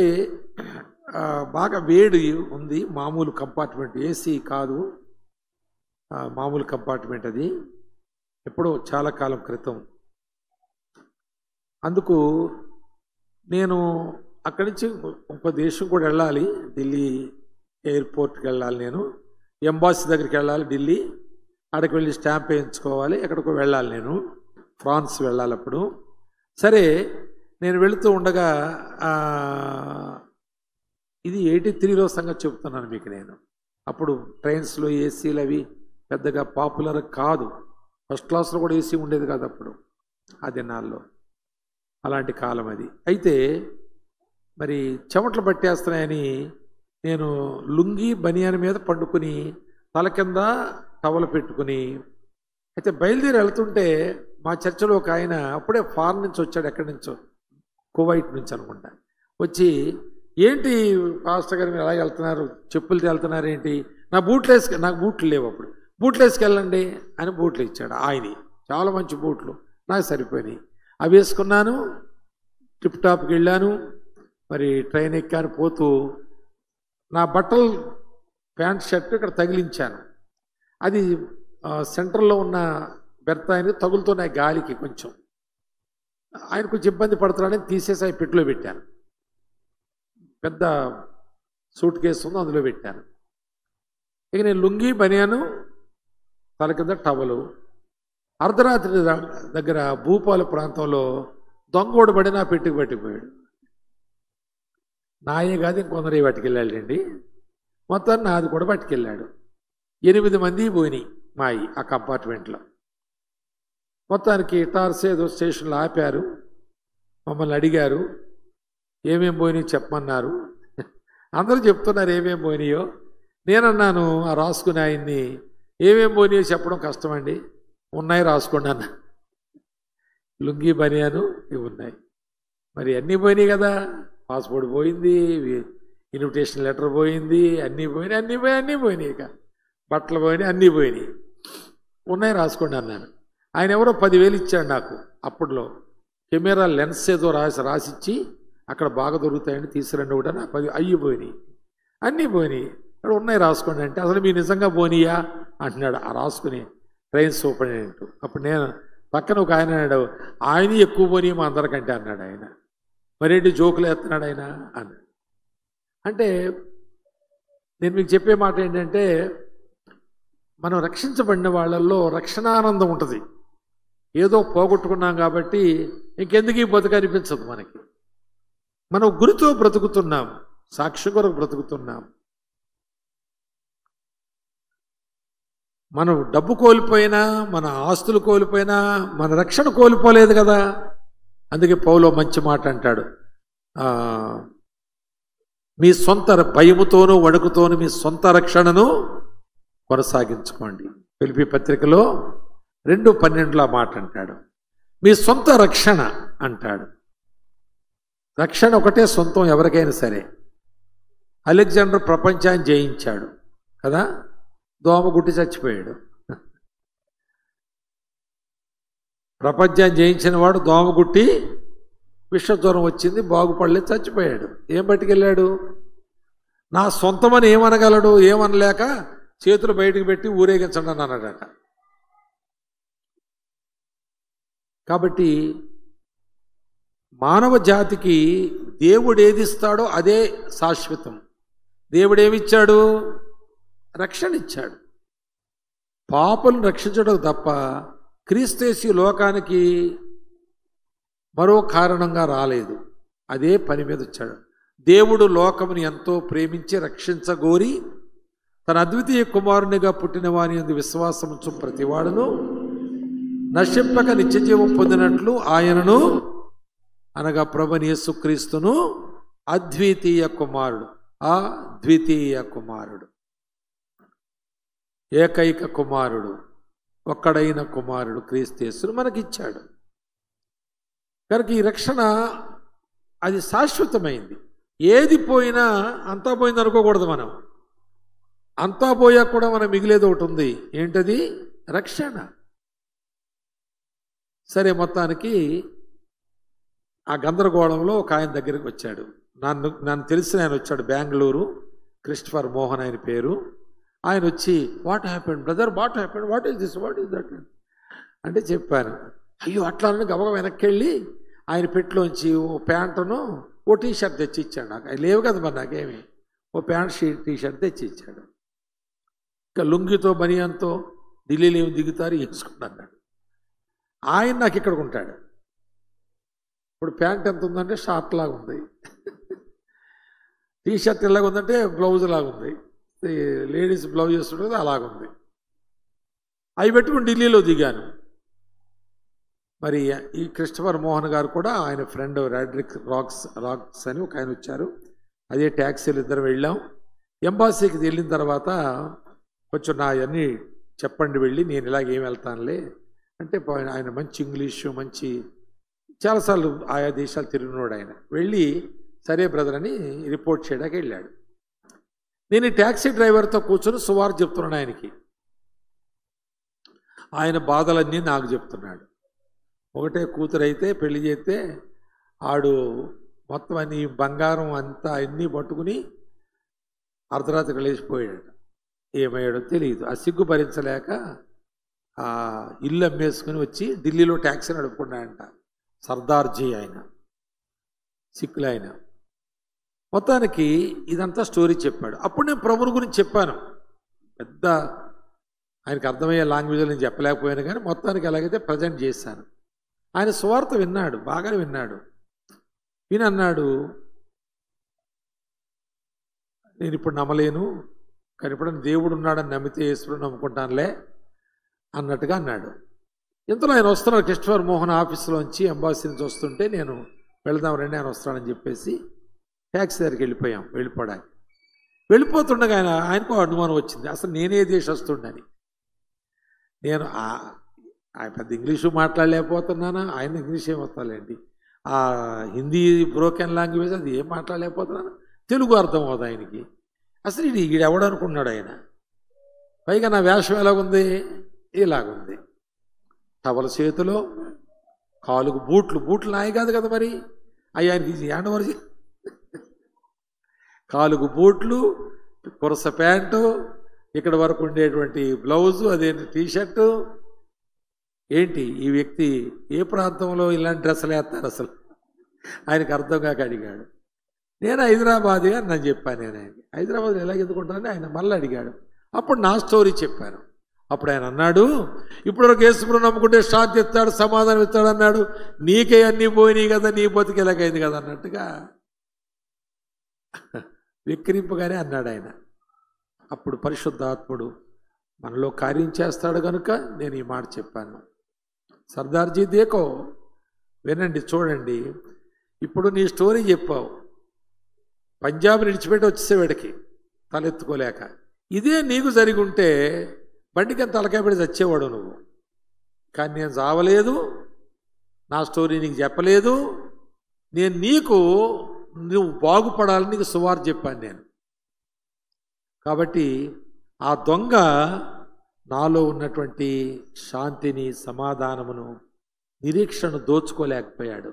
బాగా వేడి ఉంది, మామూలు కంపార్ట్మెంట్, ఏసీ కాదు, మామూలు కంపార్ట్మెంట్. అది ఎప్పుడో చాలా కాలం క్రితం. అందుకు నేను అక్కడి నుంచి ఇంకో దేశం కూడా వెళ్ళాలి, ఢిల్లీ ఎయిర్పోర్ట్కి వెళ్ళాలి, నేను ఎంబాసీ దగ్గరికి వెళ్ళాలి ఢిల్లీ. ఆడికి వెళ్ళి స్టాంప్ వేయించుకోవాలి. ఎక్కడికో వెళ్ళాలి, నేను ఫ్రాన్స్ వెళ్ళాలి అప్పుడు. సరే నేను వెళుతూ ఉండగా ఇది 83లో సంగతి చెప్తున్నాను మీకు నేను. అప్పుడు ట్రైన్స్లో ఏసీలు అవి పెద్దగా పాపులర్ కాదు. ఫస్ట్ క్లాస్లో కూడా ఏసీ ఉండేది కాదు అప్పుడు ఆ దినాల్లో. అలాంటి కాలం అది. అయితే మరి చెమటలు పట్టేస్తున్నాయని నేను లుంగి బనియాన్ మీద పండుకొని తల కింద టవల్ పెట్టుకుని అయితే బయలుదేరి వెళ్తుంటే మా చర్చలో ఒక ఆయన అప్పుడే ఫారెన్ నుంచి వచ్చాడు, ఎక్కడి నుంచో, కువైట్ నుంచి అనుకుంటా. వచ్చి ఏంటి పాస్టర్ గారు మీరు ఎలా వెళ్తున్నారు, చెప్పులతో వెళ్తున్నారు ఏంటి, నాకు బూట్లు లేవు అప్పుడు, బూట్లు వేసుకెళ్ళండి అని బూట్లు ఇచ్చాడు. ఆయన చాలా మంచి బూట్లు నాకు సరిపోయినాయి. అవి వేసుకున్నాను, టిప్ టాప్కి వెళ్ళాను. మరి ట్రైన్ ఎక్కాను. పోతూ నా బట్టలు ప్యాంట్ షర్ట్ ఇక్కడ తగిలించాను. అది సెంటర్లో ఉన్న బెర్త్ ఆయనకి తగులుతున్నాయి గాలికి. కొంచెం ఆయన కొంచెం ఇబ్బంది పడుతున్నాడని తీసేసి అవి పెట్టిలో పెట్టాను. పెద్ద సూట్ కేసు ఉంది, అందులో పెట్టాను. ఇక నేను లుంగి బనియాను, తల కింద టవలు. అర్ధరాత్రి దగ్గర భూపాల ప్రాంతంలో దొంగోడు పడి నా పెట్టుకు పట్టుకుపోయాడు. నాయే కాదు ఇంకొందరు పట్టుకెళ్ళాడండి. మొత్తం నాది కూడా పట్టుకెళ్ళాడు. 8 మంది పోయినాయి మాయి ఆ కంపార్ట్మెంట్లో. మొత్తానికి టార్స్ ఏదో స్టేషన్లో ఆపారు. మమ్మల్ని అడిగారు ఏమేం పోయినాయి చెప్పమన్నారు. అందరూ చెప్తున్నారు ఏమేం పోయినాయో. నేనన్నాను ఆ రాసుకునే ఆయన్ని, ఏమేం పోయినాయో చెప్పడం కష్టమండి, ఉన్నాయి రాసుకోండి అన్న. లుంగి బనియాను ఇవి ఉన్నాయి. మరి అన్నీ పోయినాయి కదా, పాస్పోర్ట్ పోయింది, ఇన్విటేషన్ లెటర్ పోయింది, అన్నీ పోయినాయి. ఇక బట్టలు పోయినాయి, అన్నీ పోయినాయి. ఉన్నాయి రాసుకోండి అన్నాను. ఆయన ఎవరో 10,000 ఇచ్చాడు నాకు. అప్పట్లో కెమెరా లెన్స్ ఏదో రాసిచ్చి అక్కడ బాగా దొరుకుతాయని తీసుకురండి ఒకటి. నాకు 10 అయిపోయినాయి, అన్నీ పోయినాయి. ఇక్కడ ఉన్నాయి రాసుకోండి అంటే, అసలు మీరు నిజంగా పోనీయా అంటున్నాడు ఆ రాసుకుని ట్రైన్ సూపరింటెండెంట్. అప్పుడు నేను పక్కన ఒక ఆయన అన్నాడు, ఆయన ఎక్కువ పోనీ మా అందరికంటే అన్నాడు ఆయన. మరేంటి జోకులు వేస్తున్నాడు ఆయన అన్నాడు. అంటే నేను మీకు చెప్పే మాట ఏంటంటే, మనం రక్షించబడిన వాళ్ళల్లో రక్షణానందం ఉంటుంది. ఏదో పోగొట్టుకున్నాం కాబట్టి ఇంకెందుకు ఈ బతుకు అనిపించదు మనకి. మనం గురితో బ్రతుకుతున్నాం, సాక్షి కొరకు బ్రతుకుతున్నాం. మనం డబ్బు కోల్పోయినా, మన ఆస్తులు కోల్పోయినా, మన రక్షణ కోల్పోలేదు కదా. అందుకే పౌలు మంచి మాట అంటాడు, మీ సొంత భయముతోనూ వణుకుతోనూ మీ సొంత రక్షణను కొనసాగించుకోండి. ఫిలిప్పీ పత్రికలో 2:12 మాట అంటాడు, మీ సొంత రక్షణ అంటాడు. రక్షణ ఒకటే సొంతం ఎవరికైనా సరే. అలెగ్జాండర్ ప్రపంచాన్ని జయించాడు కదా, దోమ గుట్టి చచ్చిపోయాడు. ప్రపంచాన్ని జయించిన వాడు దోమ గుట్టి విషజ్వరం వచ్చింది, బాగుపడలేదు, చచ్చిపోయాడు. ఏం పట్టుకెళ్ళాడు? నా సొంతమని ఏమనగలడు? ఏమనలేక చేతులు బయటకు పెట్టి ఊరేగించండి అని అన్నాడట. కాబట్టి మానవ జాతికి దేవుడు ఏదిస్తాడో అదే శాశ్వతం. దేవుడు ఏమిచ్చాడు? రక్షణ ఇచ్చాడు. పాపులను రక్షించడం తప్ప క్రీస్తు లోకానికి మరో కారణంగా రాలేదు. అదే పని మీద వచ్చాడు. దేవుడు లోకముని ఎంతో ప్రేమించి రక్షించగోరి తన అద్వితీయ కుమారునిగా పుట్టిన వాని యందు విశ్వాసముంచు ప్రతివాడును నశింపక నిత్యజీవం పొందినట్లు ఆయనను, అనగా ప్రభువైన యేసుక్రీస్తును అద్వితీయ కుమారుడు, అద్వితీయ కుమారుడు, ఏకైక కుమారుడు, ఒక్కడైన కుమారుడు క్రీస్తు యేసును మనకిచ్చాడు. కనుక ఈ రక్షణ అది శాశ్వతమైంది. ఏది పోయినా అంతా పోయింది అనుకోకూడదు మనం. అంతా పోయాక కూడా మనం మిగిలేది ఒకటి ఉంది. ఏంటది? రక్షణ. సరే, మొత్తానికి ఆ గందరగోళంలో ఒక ఆయన దగ్గరికి వచ్చాడు. నన్ను తెలిసిన ఆయన వచ్చాడు, బెంగళూరు, క్రిస్టఫర్ మోహన్ ఆయన పేరు. ఆయన వచ్చి, what happened brother, what happened, what is this, what is that అంటే చెప్పాను. అయ్యో అట్లా అని గబగబా వెనక్కి వెళ్ళి ఆయన పెట్టిలోంచి ఓ ప్యాంటును ఓ టీషర్ట్ తెచ్చి ఇచ్చాడు. నాకు అవి లేవు కదా మరి నాకేమి. ఓ ప్యాంట్ టీషర్ట్ తెచ్చి ఇచ్చాడు. ఇంకా లుంగితో బనియాన్తో ఢిల్లీలో ఏమి దిగుతారు వేసుకోండి అన్నాడు. ఆయన నాకు ఇక్కడికి ఉంటాడు. ఇప్పుడు ప్యాంట్ ఎంత ఉందంటే షార్ట్ లాగా ఉంది, టీ షర్ట్ ఎలాగ ఉందంటే బ్లౌజ్ లాగా ఉంది, లేడీస్ బ్లౌజ్ చేస్తుంటుంది అలాగుంది. అవి పెట్టుకుని ఢిల్లీలో దిగాను. మరి ఈ క్రిస్టఫర్ మోహన్ గారు కూడా ఆయన ఫ్రెండ్ రాడ్రిక్ రాక్స్ అని ఒక ఆయన వచ్చారు. అదే ట్యాక్సీలు ఇద్దరు వెళ్ళాం. ఎంబాసీకి వెళ్ళిన తర్వాత కొంచెం నా అన్నీ చెప్పండి వెళ్ళి, నేను ఇలాగేం వెళ్తానులే అంటే ఆయన మంచి ఇంగ్లీషు మంచి చాలాసార్లు ఆయా దేశాలు తిరిగినోడు ఆయన. వెళ్ళి సరే బ్రదర్ అని రిపోర్ట్ చేయడానికి వెళ్ళాడు. నేను ఈ ట్యాక్సీ డ్రైవర్తో కూర్చొని సువార్త చెప్తున్నాను ఆయనకి. ఆయన బాధలన్నీ నాకు చెప్తున్నాడు. ఒకటే కూతురు అయితే పెళ్లి చేస్తే ఆడు మొత్తం అన్ని బంగారం అంతా అన్నీ పట్టుకుని అర్ధరాత్రి లేచిపోయాడు. ఏమయ్యాడో తెలియదు. ఆ సిగ్గు భరించలేక ఆ ఇల్లు అమ్మేసుకుని వచ్చి ఢిల్లీలో ట్యాక్సీ నడుపుకున్నాడంట. సర్దార్జీ ఆయన, సిక్కులు ఆయన. మొత్తానికి ఇదంతా స్టోరీ చెప్పాడు. అప్పుడు నేను ప్రభుని గురించి చెప్పాను. పెద్ద ఆయనకు అర్థమయ్యే లాంగ్వేజ్లో నేను చెప్పలేకపోయాను, కానీ మొత్తానికి ఎలాగైతే ప్రజెంట్ చేశాను. ఆయన సువార్త విన్నాడు, బాగానే విన్నాడు. వినన్నాడు, నేను ఇప్పుడు నమ్మలేను, కానీ ఇప్పుడు దేవుడు ఉన్నాడని నమ్మితే యేసుని నమ్ముకుంటానులే అన్నట్టుగా అన్నాడు. ఇంతలో ఆయన వస్తున్నాడు. క్రిస్టఫర్ మోహన్ ఆఫీసులోంచి ఎంబాసీ నుంచి వస్తుంటే నేను వెళదాం రండి ఆయన వస్తాడని చెప్పేసి ట్యాక్సీ దగ్గరికి వెళ్ళిపోవడానికి. వెళ్ళిపోతుండగా ఆయనకు అనుమానం వచ్చింది, అసలు నేనే దేశస్తుడని. నేను పెద్ద ఇంగ్లీషు మాట్లాడలేకపోతున్నానా, ఆయన ఇంగ్లీష్ ఏం వస్తాలేండి, ఆ హిందీ బ్రోకెన్ లాంగ్వేజ్ అది ఏం మాట్లాడలేకపోతున్నాను, తెలుగు అర్థం అవుతుంది ఆయనకి. అసలు ఈడు ఎవడనుకున్నాడు ఆయన. పైగా నా వేషం ఎలాగుంది, ఇలాగుంది. టవల చేతిలో, కాలుకు బూట్లు నాయి కాదు కదా మరి, ఆయనకి ఏండవరి కాలుకు బూట్లు, కురస ప్యాంటు, ఇక్కడ వరకు ఉండేటువంటి బ్లౌజు, అదే టీషర్టు. ఏంటి ఈ వ్యక్తి ఏ ప్రాంతంలో ఇలాంటి డ్రెస్సులు వేస్తారు అసలు ఆయనకు అర్థం కాక అడిగాడు. నేను హైదరాబాద్ అని నేను చెప్పాను. నేను ఆయనకి హైదరాబాద్ ఎలా ఎదుర్కొంటానని ఆయన మళ్ళీ అడిగాడు. అప్పుడు నా స్టోరీ చెప్పాను. అప్పుడు ఆయన అన్నాడు, ఇప్పుడు యేసుప్రభువుని నమ్ముకుంటే శాంతి ఇస్తాడు, సమాధానం ఇస్తాడు అన్నాడు. నీకే అన్నీ పోయినాయి కదా, నీ బతికి ఎలాగైంది కదా అన్నట్టుగా విక్రింపగానే అన్నాడు ఆయన. అప్పుడు పరిశుద్ధాత్ముడు మనలో కార్యం చేస్తాడు కనుక నేను ఈ మాట చెప్పాను. సర్దార్జీ దేకో, వినండి, చూడండి. ఇప్పుడు నీ స్టోరీ చెప్పావు, పంజాబ్ విడిచిపెట్టి వచ్చేసేవాడికి తలెత్తుకోలేక. ఇదే నీకు జరిగి ఉంటే బండికి తలకాయ పెట్టి చచ్చేవాడు నువ్వు. కానీ నేను చావలేదు, నా స్టోరీ నీకు చెప్పలేదు. నేను నువ్వు బాగుపడాలని నీకు సువార్త చెప్పాను నేను. కాబట్టి ఆ దొంగ నాలో ఉన్నటువంటి శాంతిని, సమాధానమును, నిరీక్షను దోచుకోలేకపోయాడు.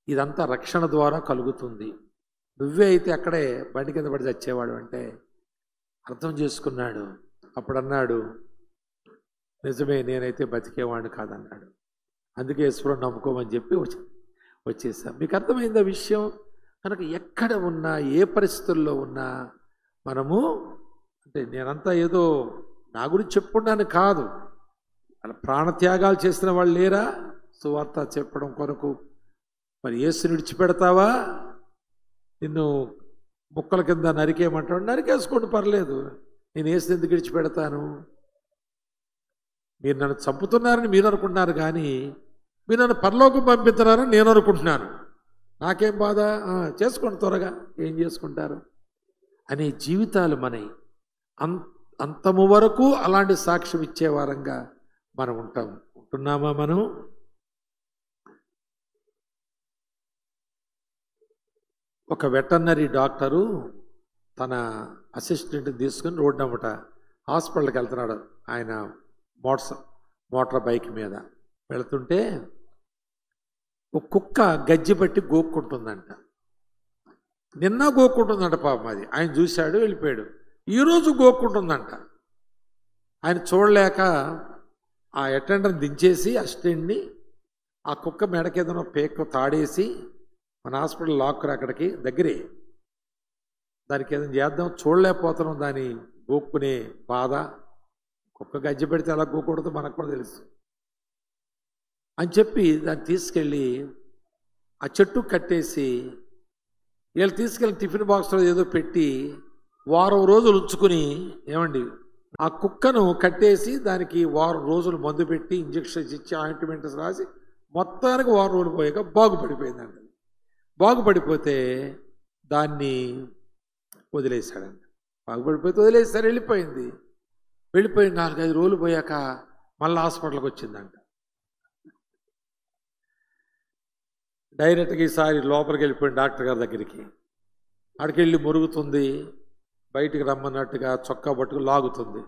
ఇదంతా రక్షణ ద్వారా కలుగుతుంది. నువ్వే అయితే అక్కడే బండి కింద పడి చచ్చేవాడు అంటే అర్థం చేసుకున్నాడు. అప్పుడు అన్నాడు, నిజమే, నేనైతే బతికేవాడిని కాదన్నాడు. అందుకే యేసుప్రభువుని నమ్ముకోమని చెప్పి వచ్చేసాం. మీకు అర్థమైందా విషయం? కనుక ఎక్కడ ఉన్నా, ఏ పరిస్థితుల్లో ఉన్నా మనము, అంటే నేనంతా ఏదో నా గురించి చెప్పుకున్నాను కాదు, అలా ప్రాణత్యాగాలు చేసిన వాళ్ళు లేరా సువార్త చెప్పడం కొరకు? మరి యేసుని విడిచిపెడతావా? నిన్ను ముక్కల కింద నరికేయమంటాడు, నరికేసుకోండి పర్లేదు, నేను యేసుని ఎందుకు విడిచిపెడతాను? మీరు నన్ను చంపుతున్నారని మీరు అనుకుంటున్నారు, కానీ మీరు నన్ను పరలోకం పంపిస్తున్నారని నేను అనుకుంటున్నాను. నాకేం బాధ, చేసుకోండి త్వరగా, ఏం చేసుకుంటారు అనే జీవితాలు మనవి. అంతము వరకు అలాంటి సాక్ష్యం ఇచ్చే వారంగా మనం ఉంటున్నామా? మనం ఒక వెటర్నరీ డాక్టరు తన అసిస్టెంట్ని తీసుకుని రోడ్డు అమ్మట హాస్పిటల్కి వెళ్తున్నాడు. ఆయన మోటార్ బైక్ మీద వెళుతుంటే ఒక కుక్క గజ్జి పట్టి గోక్కుంటుందంట. నిన్న గోక్కుంటుందంట పాపం. అది ఆయన చూశాడు, వెళ్ళిపోయాడు. ఈరోజు గోక్కుంటుందంట. ఆయన చూడలేక ఆ అటెండర్ని దించేసి అసిస్టెంట్ని ఆ కుక్క మెడకేదనో పేక తాడేసి మన హాస్పిటల్ లాక్కురా అక్కడికి దగ్గరే, దానికి ఏదైనా చేద్దాం, చూడలేకపోతున్నాం దాని గోక్కునే బాధ. కుక్క గజ్జి పెడితే ఎలా కూకూడదో మనకు కూడా తెలుసు అని చెప్పి దాన్ని తీసుకెళ్ళి ఆ చెట్టు కట్టేసి వీళ్ళు తీసుకెళ్ళి టిఫిన్ బాక్స్లో ఏదో పెట్టి వారం రోజులు ఉంచుకుని, ఏమండి, ఆ కుక్కను కట్టేసి దానికి వారం రోజులు మందు పెట్టి ఇంజక్షన్స్ ఇచ్చి ఆయింట్మెంట్స్ రాసి మొత్తానికి వారం రోజులు పోయాక బాగుపడిపోయిందంట. బాగుపడిపోతే దాన్ని వదిలేశాడంట. బాగుపడిపోతే వదిలేసారు, వెళ్ళిపోయింది. 4-5 రోజులు పోయాక మళ్ళీ హాస్పిటల్కి వచ్చిందంట. డైరెక్ట్గా ఈసారి లోపలికి వెళ్ళిపోయింది డాక్టర్ గారి దగ్గరికి. అక్కడికి వెళ్ళి మురుగుతుంది, బయటికి రమ్మన్నట్టుగా చొక్కా పట్టుకు లాగుతుంది.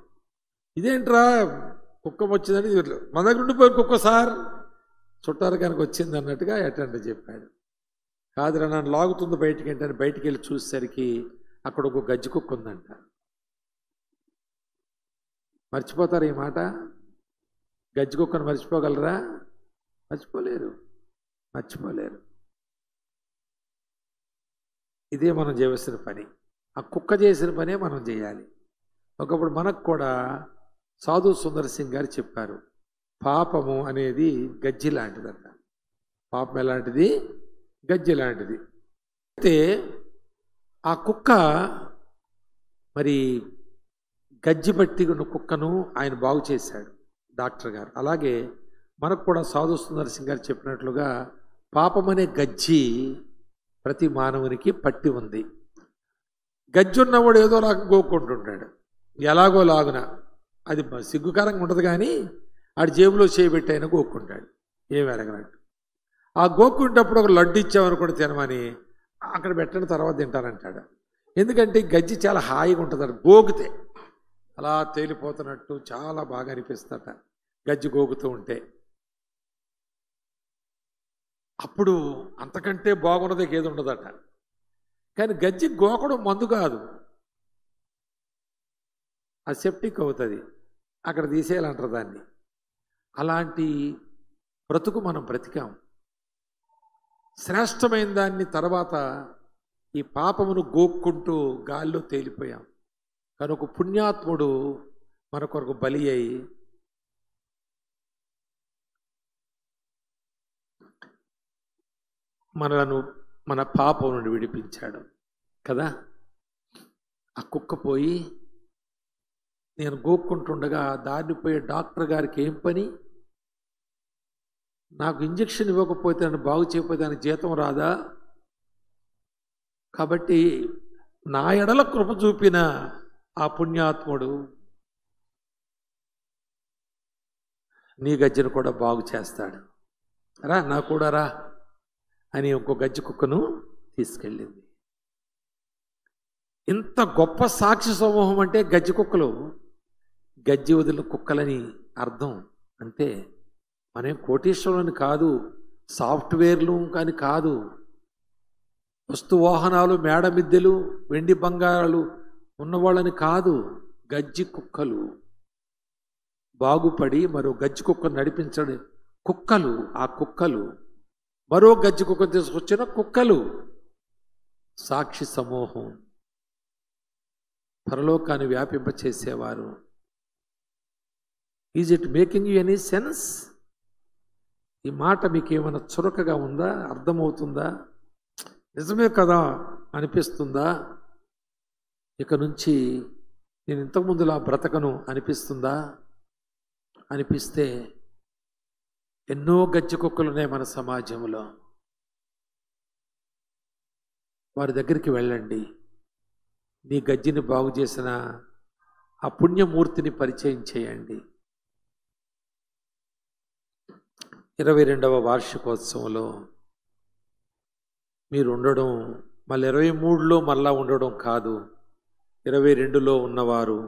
ఇదేంట్రా కుక్క వచ్చిందని, మన దగ్గర ఉండిపోయి కుక్క సార్ చుట్టారు కనుక వచ్చింది అన్నట్టుగా ఎటంటే చెప్పాడు. కాదురా నన్ను లాగుతుంది బయటికి ఏంటని బయటికి వెళ్ళి చూసేసరికి అక్కడ ఒక గజ్జి కుక్క ఉందంట. మర్చిపోతారు ఈ మాట? గజ్జి కుక్కను మర్చిపోగలరా? మర్చిపోలేరు. ఇదే మనం చేయవలసిన పని. ఆ కుక్క చేసిన పనే మనం చేయాలి. ఒకప్పుడు మనకు కూడా సాధు సుందర్ సింగ్ గారు చెప్పారు, పాపము అనేది గజ్జి లాంటిదంట. పాపం ఎలాంటిది? గజ్జి లాంటిది. అయితే ఆ కుక్క మరి గజ్జి బట్టి ఉన్న కుక్కను ఆయన బాగు చేశాడు డాక్టర్ గారు. అలాగే మనకు కూడా సాధు సుందర్ సింగ్ గారు చెప్పినట్లుగా పాపం అనే గజ్జి ప్రతి మానవునికి పట్టి ఉంది. గజ్జి ఉన్నవాడు ఏదో లాగా గోక్కుంటుంటాడు, ఎలాగో లాగున. అది సిగ్గుకరంగా ఉండదు, కానీ ఆడి జేబులో చేయబెట్టి అయినా గోక్కుంటాడు ఏం ఎరగనట్టు. ఆ గోక్కుంటప్పుడు ఒక లడ్డు ఇచ్చామనుకోండి తినమని, అక్కడ పెట్టిన తర్వాత తింటానంటాడు. ఎందుకంటే గజ్జి చాలా హాయిగా ఉంటుంది. గోగితే అలా తేలిపోతున్నట్టు చాలా బాగా అనిపిస్తుందట గజ్జి గోగుతూ ఉంటే. అప్పుడు అంతకంటే బాగున్నది ఏది ఉండదట. కానీ గజ్జి గోకడం మందు కాదు, అసెప్టిక్ అవుతుంది, అక్కడ తీసేయాలంటారు దాన్ని. అలాంటి బ్రతుకు మనం బ్రతికాం. శ్రేష్టమైన దాన్ని తర్వాత ఈ పాపమును గోక్కుంటూ గాల్లో తేలిపోయాం. కానీ ఒక పుణ్యాత్ముడు మన కొరకు బలి అయి మనలను మన పాపం నుండి విడిపించాడు కదా. ఆ కుక్క పోయి నేను గోక్కుంటుండగా దాన్ని పోయే డాక్టర్ గారికి ఏం పని? నాకు ఇంజక్షన్ ఇవ్వకపోతే నన్ను బాగు చేయకపోతే దానికి జీతం రాదా? కాబట్టి నా ఎడల కృప చూపిన ఆ పుణ్యాత్ముడు నీ గజ్జను కూడా బాగు చేస్తాడు, రా నా కూడా రా అని ఇంకో గజ్జి కుక్కను తీసుకెళ్ళింది. ఇంత గొప్ప సాక్షి సమూహం అంటే గజ్జి కుక్కలు. గజ్జి వదిలిన కుక్కలని అర్థం. అంతే, మనం కోటీశ్వరులని కాదు, సాఫ్ట్వేర్లు కానీ కాదు, వస్తు వాహనాలు, మేడ మిద్దెలు, వెండి బంగారాలు ఉన్నవాళ్ళని కాదు. గజ్జి కుక్కలు బాగుపడి మరో గజ్జి కుక్కను నడిపించడం కుక్కలు. ఆ కుక్కలు మరో గజ్జి కుక్కను తీసుకొచ్చిన కుక్కలు. సాక్షి సమూహం, పరలోకాన్ని వ్యాపింపచేసేవారు. Is it making you any sense? ఈ మాట మీకు ఏమైనా చురకగా ఉందా? అర్థమవుతుందా? నిజమే కదా అనిపిస్తుందా? ఇక నుంచి నేను ఇంతకుముందులా బ్రతకను అనిపిస్తుందా? అనిపిస్తే ఎన్నో గజ్జి కుక్కలు ఉన్నాయి మన సమాజంలో. వారి దగ్గరికి వెళ్ళండి. నీ గజ్జిని బాగు చేసిన ఆ పుణ్యమూర్తిని పరిచయం చేయండి. 22వ వార్షికోత్సవంలో మీరు ఉండడం, మళ్ళీ 23లో మళ్ళా ఉండడం కాదు, 22లో ఉన్నవారు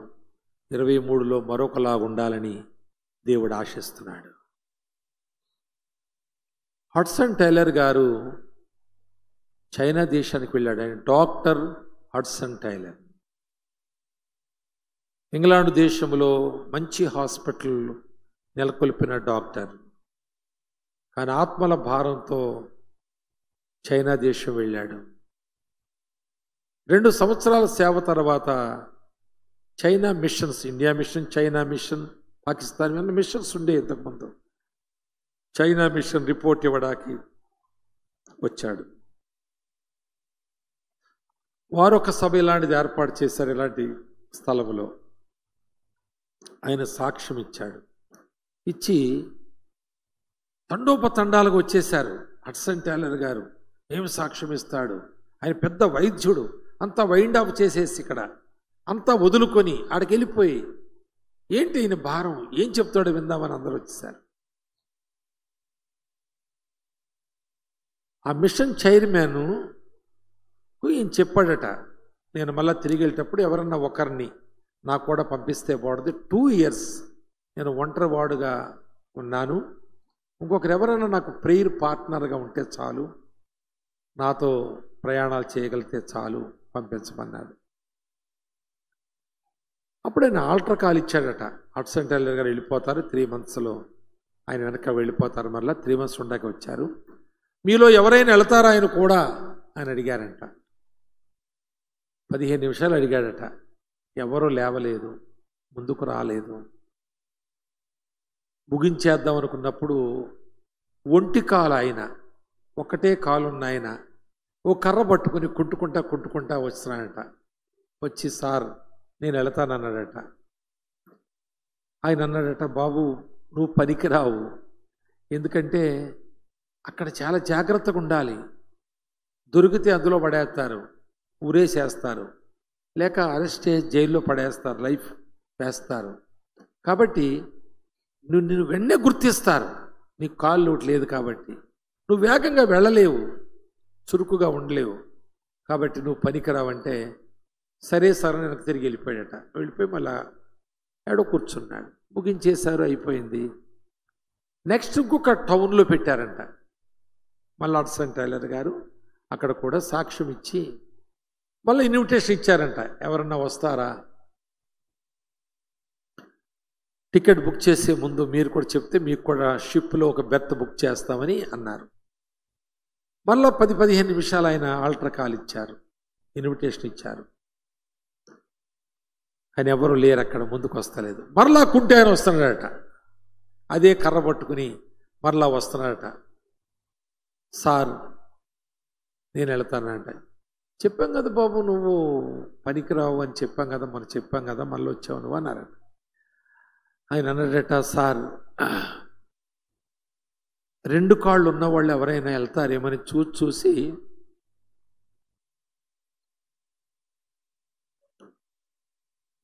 23లో మరొకలా ఉండాలని దేవుడు ఆశిస్తున్నాడు. హడ్సన్ టైలర్ గారు చైనా దేశానికి వెళ్ళాడు. ఆయన డాక్టర్ హడ్సన్ టైలర్. ఇంగ్లాండ్ దేశంలో మంచి హాస్పిటల్ నెలకొల్పిన డాక్టర్. కానీ ఆత్మల భారంతో చైనా దేశం వెళ్ళాడు. 2 సంవత్సరాల సేవ తర్వాత China missions, India mission, China mission, Pakistan missions ఉండే ఇంతకుముందు. చైనా మిషన్ రిపోర్ట్ ఇవ్వడానికి వచ్చాడు. వారు ఒక సభ ఇలాంటిది ఏర్పాటు చేశారు. ఇలాంటి స్థలంలో ఆయన సాక్ష్యం ఇచ్చాడు. ఇచ్చి తండోపతండాలకు వచ్చేశారు. హడ్సన్ టైలర్ గారు ఏమి సాక్ష్యం ఇస్తాడు, ఆయన పెద్ద వైద్యుడు, అంతా వైండ్ ఆఫ్ చేసేసి ఇక్కడ అంతా వదులుకొని ఆడికి వెళ్ళిపోయి ఏంటి ఈయన భారం, ఏం చెప్తాడో విందామని అందరూ వచ్చేసారు. ఆ మిషన్ చైర్మన్ ఈయన చెప్పాడట, నేను మళ్ళీ తిరిగి వెళ్ళేటప్పుడు ఎవరన్నా ఒకరిని నాకు కూడా పంపిస్తే బాగుంటుంది. 2 years నేను ఒంటరి వాడుగా ఉన్నాను, ఇంకొకరు ఎవరైనా నాకు ప్రేయర్ పార్ట్నర్గా ఉంటే చాలు, నాతో ప్రయాణాలు చేయగలిగితే చాలు, పంపించమన్నాడు. అప్పుడు ఆయన ఆల్టర్ కాల్ ఇచ్చాడట. హడ్సన్ టైలర్ గారు వెళ్ళిపోతారు 3 monthsలో, ఆయన వెనక వెళ్ళిపోతారు. మళ్ళీ 3 months ఉండక వచ్చారు. మీలో ఎవరైనా వెళతారా ఆయన కూడా ఆయన అడిగారంట. 15 నిమిషాలు అడిగాడట. ఎవరూ లేవలేదు, ముందుకు రాలేదు. ముగించేద్దాం అనుకున్నప్పుడు ఒంటి కాలు ఆయన, ఒకటే కాలున్న ఆయన ఓ కర్ర పట్టుకుని కుంటుకుంటా వస్తున్నాడట. వచ్చి సార్ నేను వెళతానన్నాడట. ఆయన అన్నాడట, బాబు నువ్వు పనికిరావు, ఎందుకంటే అక్కడ చాలా జాగ్రత్తగా ఉండాలి, దొరికితే అందులో పడేస్తారు, ఊరేసేస్తారు, లేక అరెస్ట్ చేసి జైల్లో పడేస్తారు, లైఫ్ వేస్తారు. కాబట్టి నిన్ను వెంటనే గుర్తిస్తారు, నీకు కాళ్ళు ఒకటి లేదు కాబట్టి నువ్వు వేగంగా వెళ్ళలేవు, చురుకుగా ఉండలేవు, కాబట్టి నువ్వు పనికిరావంటే సరే సార్ అని నాకు తిరిగి వెళ్ళిపోయాడట. వెళ్ళిపోయి మళ్ళా ఏడో కూర్చున్నాడు. ముగించేశారు, అయిపోయింది. నెక్స్ట్ ఇంకొక టౌన్లో పెట్టారంట. మళ్ళీ హడ్సన్ టైలర్ గారు అక్కడ కూడా సాక్ష్యం ఇచ్చి మళ్ళీ ఇన్విటేషన్ ఇచ్చారంట, ఎవరన్నా వస్తారా, టికెట్ బుక్ చేసే ముందు మీరు కూడా చెప్తే మీకు కూడా షిప్లో ఒక బెర్త్ బుక్ చేస్తామని అన్నారు. మళ్ళీ 10-15 నిమిషాలు ఆయన ఆల్టర్ కాల్ ఇచ్చారు, ఇన్విటేషన్ ఇచ్చారు. ఆయన ఎవరు లేరు అక్కడ, ముందుకు వస్తలేదు. మరలా కుంటే ఆయన వస్తున్నాడట, అదే కర్ర పట్టుకుని మరలా వస్తున్నాడట. సార్ నేను వెళతానంట. చెప్పాం కదా బాబు నువ్వు పనికిరావు అని చెప్పాం కదా, మనం చెప్పాం కదా, మళ్ళీ వచ్చావు నువ్వు అన్నారట. ఆయన అన్నాడట, సార్ 2 కాళ్ళు ఉన్నవాళ్ళు ఎవరైనా వెళ్తారేమని చూసి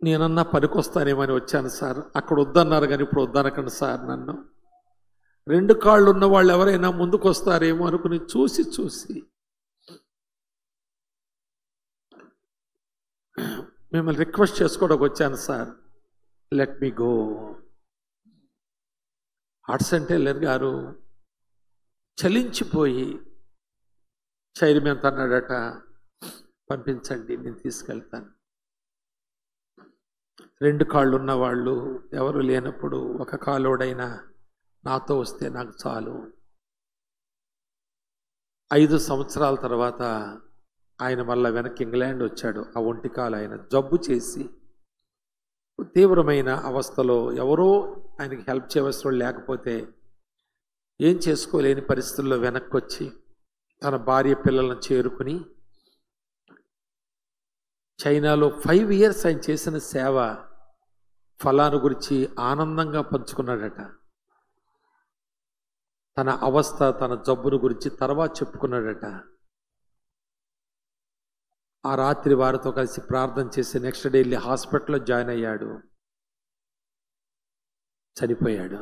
నేనన్నా పనికొస్తానేమని వచ్చాను సార్, అక్కడ వద్దన్నారు కానీ ఇప్పుడు వద్దనకండి సార్, నన్ను 2 కాళ్ళు ఉన్న వాళ్ళు ఎవరైనా ముందుకు వస్తారేమో అనుకుని చూసి మిమ్మల్ని రిక్వెస్ట్ చేసుకోవడానికి వచ్చాను sir, let me go. Hudson tailor గారు చలించిపోయి చైర్మన్ అన్నాడట, పంపించండి నేను తీసుకెళ్తాను. 2 కాళ్ళు ఉన్నవాళ్ళు ఎవరు లేనప్పుడు ఒక కాలోడైనా నాతో వస్తే నాకు చాలు. 5 సంవత్సరాల తర్వాత ఆయన మళ్ళీ వెనక్కి ఇంగ్లాండ్ వచ్చాడు. ఆ ఒంటి కాలు ఆయన జబ్బు చేసి తీవ్రమైన అవస్థలో, ఎవరో ఆయనకి హెల్ప్ చేయవలసిన లేకపోతే ఏం చేసుకోలేని పరిస్థితుల్లో వెనక్కి వచ్చి తన భార్య పిల్లలను చేరుకుని చైనాలో 5 years ఆయన చేసిన సేవ ఫలాను గురించి ఆనందంగా పంచుకున్నాడట. తన అవస్థ, తన జబ్బును గురించి తర్వాత చెప్పుకున్నాడట. ఆ రాత్రి వారితో కలిసి ప్రార్థన చేసి నెక్స్ట్ డే వెళ్ళి హాస్పిటల్లో జాయిన్ అయ్యాడు, చనిపోయాడు.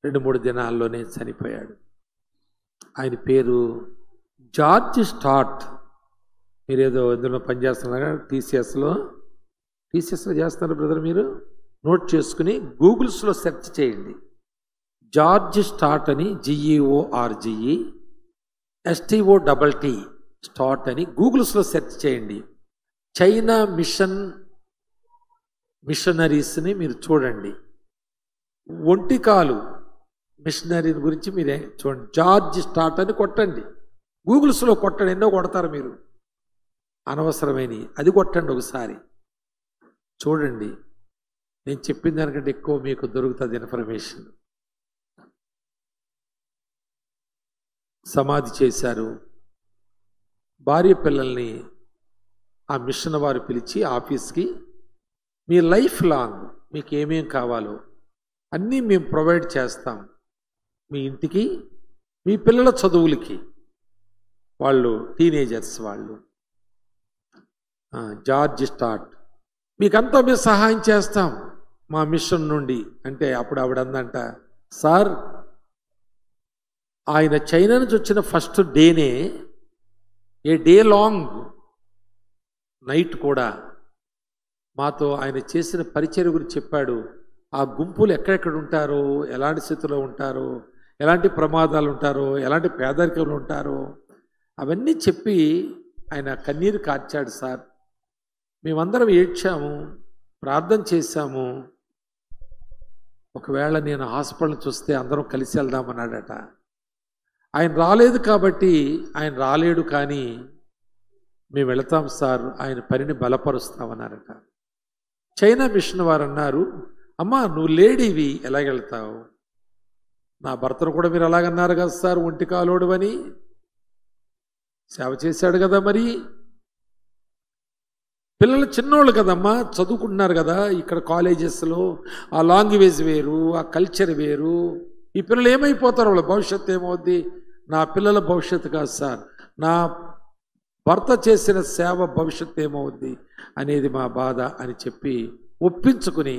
2-3 దినాల్లోనే చనిపోయాడు. ఆయన పేరు జార్జ్ స్టాట్. మీరేదో ఇందులో పనిచేస్తున్నారా, టీసీఎస్లో చేస్తున్నారు బ్రదర్, మీరు నోట్ చేసుకుని గూగుల్స్లో సెర్చ్ చేయండి. జార్జ్ స్టాట్ అని, GEORGE STOTT స్టాట్ అని గూగుల్స్లో సెర్చ్ చేయండి. చైనా మిషనరీస్ని మీరు చూడండి. ఒంటికాలు మిషనరీ గురించి మీరే చూడండి. జార్జ్ స్టాట్ అని కొట్టండి, గూగుల్స్లో కొట్టండి. ఎన్నో కొడతారు మీరు అనవసరమైన, అది కొట్టండి ఒకసారి. చూడండి, నేను చెప్పిన దానికంటే ఎక్కువ మీకు దొరుకుతుంది ఇన్ఫర్మేషన్. సమాధి చేశారు. భార్య పిల్లల్ని ఆ మిషన్ వారు పిలిచి ఆఫీస్కి, మీ లైఫ్ లాంగ్ మీకు ఏమేం కావాలో అన్నీ మేము ప్రొవైడ్ చేస్తాం, మీ ఇంటికి, మీ పిల్లల చదువులకి. వాళ్ళు టీనేజర్స్, వాళ్ళు జార్జ్ స్టార్ట్, మీకంతా మేము సహాయం చేస్తాం మా మిషన్ నుండి అంటే. అప్పుడు ఆవిడ అందంట, సార్ ఆయన చైనా నుంచి వచ్చిన ఫస్ట్ డేనే, ఏ డే లాంగ్ నైట్ కూడా మాతో ఆయన చేసిన పరిచర్య గురించి చెప్పాడు. ఆ గుంపులు ఎక్కడెక్కడ ఉంటారో, ఎలాంటి స్థితిలో ఉంటారో, ఎలాంటి ప్రమాదాలు ఉంటారో, ఎలాంటి పేదరికంలో ఉంటారో అవన్నీ చెప్పి ఆయన కన్నీరు కార్చాడు. సార్ మేమందరం ఏడ్చాము, ప్రార్థన చేశాము. ఒకవేళ నేను హాస్పిటల్ చూస్తే అందరం కలిసి వెళ్దామన్నాడట. ఆయన రాలేదు కాబట్టి ఆయన రాలేడు, కానీ మేము వెళతాం సార్, ఆయన పనిని బలపరుస్తామన్నారట. చైనా మిషన్ వారు అన్నారు, అమ్మా నువ్వు లేడీవి ఎలాగెళ్తావు? నా భర్తను కూడా మీరు అలాగన్నారు కదా సార్, ఒంటి కాలోడు అని. సేవ చేశాడు కదా, మరి పిల్లలు చిన్నోళ్ళు కదమ్మా, చదువుకుంటున్నారు కదా ఇక్కడ కాలేజెస్లో. ఆ లాంగ్వేజ్ వేరు, ఆ కల్చర్ వేరు. ఈ పిల్లలు ఏమైపోతారు, వాళ్ళ భవిష్యత్తు ఏమవుద్ది? నా పిల్లల భవిష్యత్తు కాదు సార్, నా భర్త చేసిన సేవ భవిష్యత్తు ఏమవుద్ది అనేది మా బాధ అని చెప్పి ఒప్పించుకుని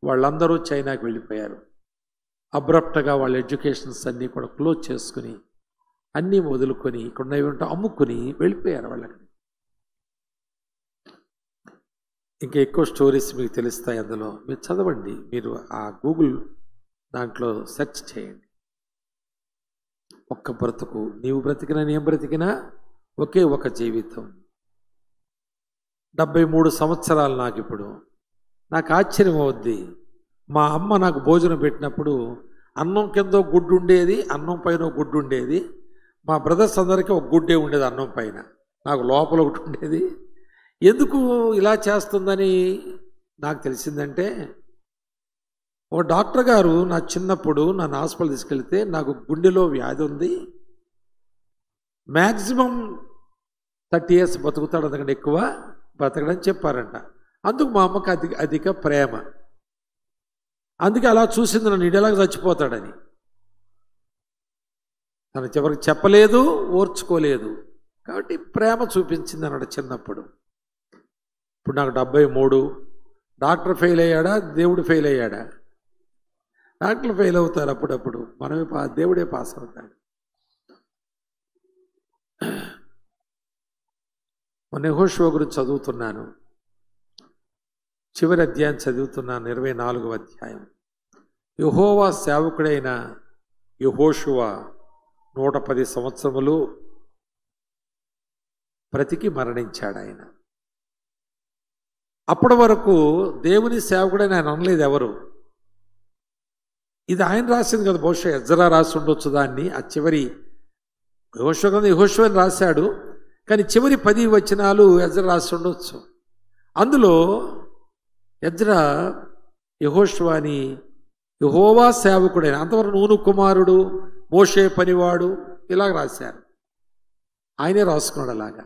వాళ్ళందరూ చైనాకి వెళ్ళిపోయారు. అబ్రప్ట్గా వాళ్ళ ఎడ్యుకేషన్స్ అన్నీ కూడా క్లోజ్ చేసుకుని, అన్నీ వదులుకొని, ఇక్కడ ఉంటే అమ్ముకుని వెళ్ళిపోయారు వాళ్ళకి. ఇంకా ఎక్కువ స్టోరీస్ మీకు తెలుస్తాయి అందులో, మీరు చదవండి. మీరు ఆ గూగుల్ దాంట్లో సెర్చ్ చేయండి. ఒక్క బ్రతుకు, నీవు బ్రతికినా నేను బ్రతికినా ఒకే ఒక జీవితం. 73 సంవత్సరాలు నాకు ఇప్పుడు. నాకు ఆశ్చర్యం అవుద్ది, మా అమ్మ నాకు భోజనం పెట్టినప్పుడు అన్నం కింద గుడ్డు ఉండేది, అన్నం పైన గుడ్డు ఉండేది. మా బ్రదర్స్ అందరికీ ఒక గుడ్డే ఉండేది అన్నం పైన, నాకు లోపల ఒకటి ఉండేది. ఎందుకు ఇలా చేస్తుందని నాకు తెలిసిందంటే, ఒక డాక్టర్ గారు నా చిన్నప్పుడు నన్ను హాస్పిటల్ తీసుకెళ్తే నాకు గుండెలో వ్యాధి ఉంది, మ్యాక్సిమం 30 years బతుకుతాడు, అందుకంటే ఎక్కువ బతకడని చెప్పారంట. అందుకు మా అమ్మకి అధిక ప్రేమ, అందుకే అలా చూసింది నన్ను, ఇడలాగా చచ్చిపోతాడని. తను చివరికి చెప్పలేదు, ఓర్చుకోలేదు, కాబట్టి ప్రేమ చూపించింది అన్నాడు చిన్నప్పుడు. ఇప్పుడు నాకు 73. డాక్టర్ ఫెయిల్ అయ్యాడా, దేవుడు ఫెయిల్ అయ్యాడా? డాక్టర్లు ఫెయిల్ అవుతారు అప్పుడప్పుడు, మనమే దేవుడే పాస్ అవుతాడు. మన యెహోషువ గురించి చదువుతున్నాను, చివరి అధ్యాయం చదువుతున్నాను, 24వ అధ్యాయం. యెహోవా సేవకుడైన యెహోషువ 110 సంవత్సరములు బ్రతికి మరణించాడు ఆయన. అప్పటి వరకు దేవుని సేవకుడని ఆయన అనలేదు ఎవరు. ఇది ఆయన రాసింది కదా, బహుశా ఎజ్రా రాసి ఉండొచ్చు దాన్ని. ఆ చివరి యెహోషువ అని రాశాడు, కానీ చివరి 10 వచనాలు ఎజ్రా రాసి ఉండొచ్చు. అందులో ఎజ్రా యెహోషువని యెహోవా సేవకుడైన, అంతవరకు నూను కుమారుడు, మోషే పనివాడు ఇలాగ రాశారు. ఆయనే రాసుకున్నాడు అలాగా.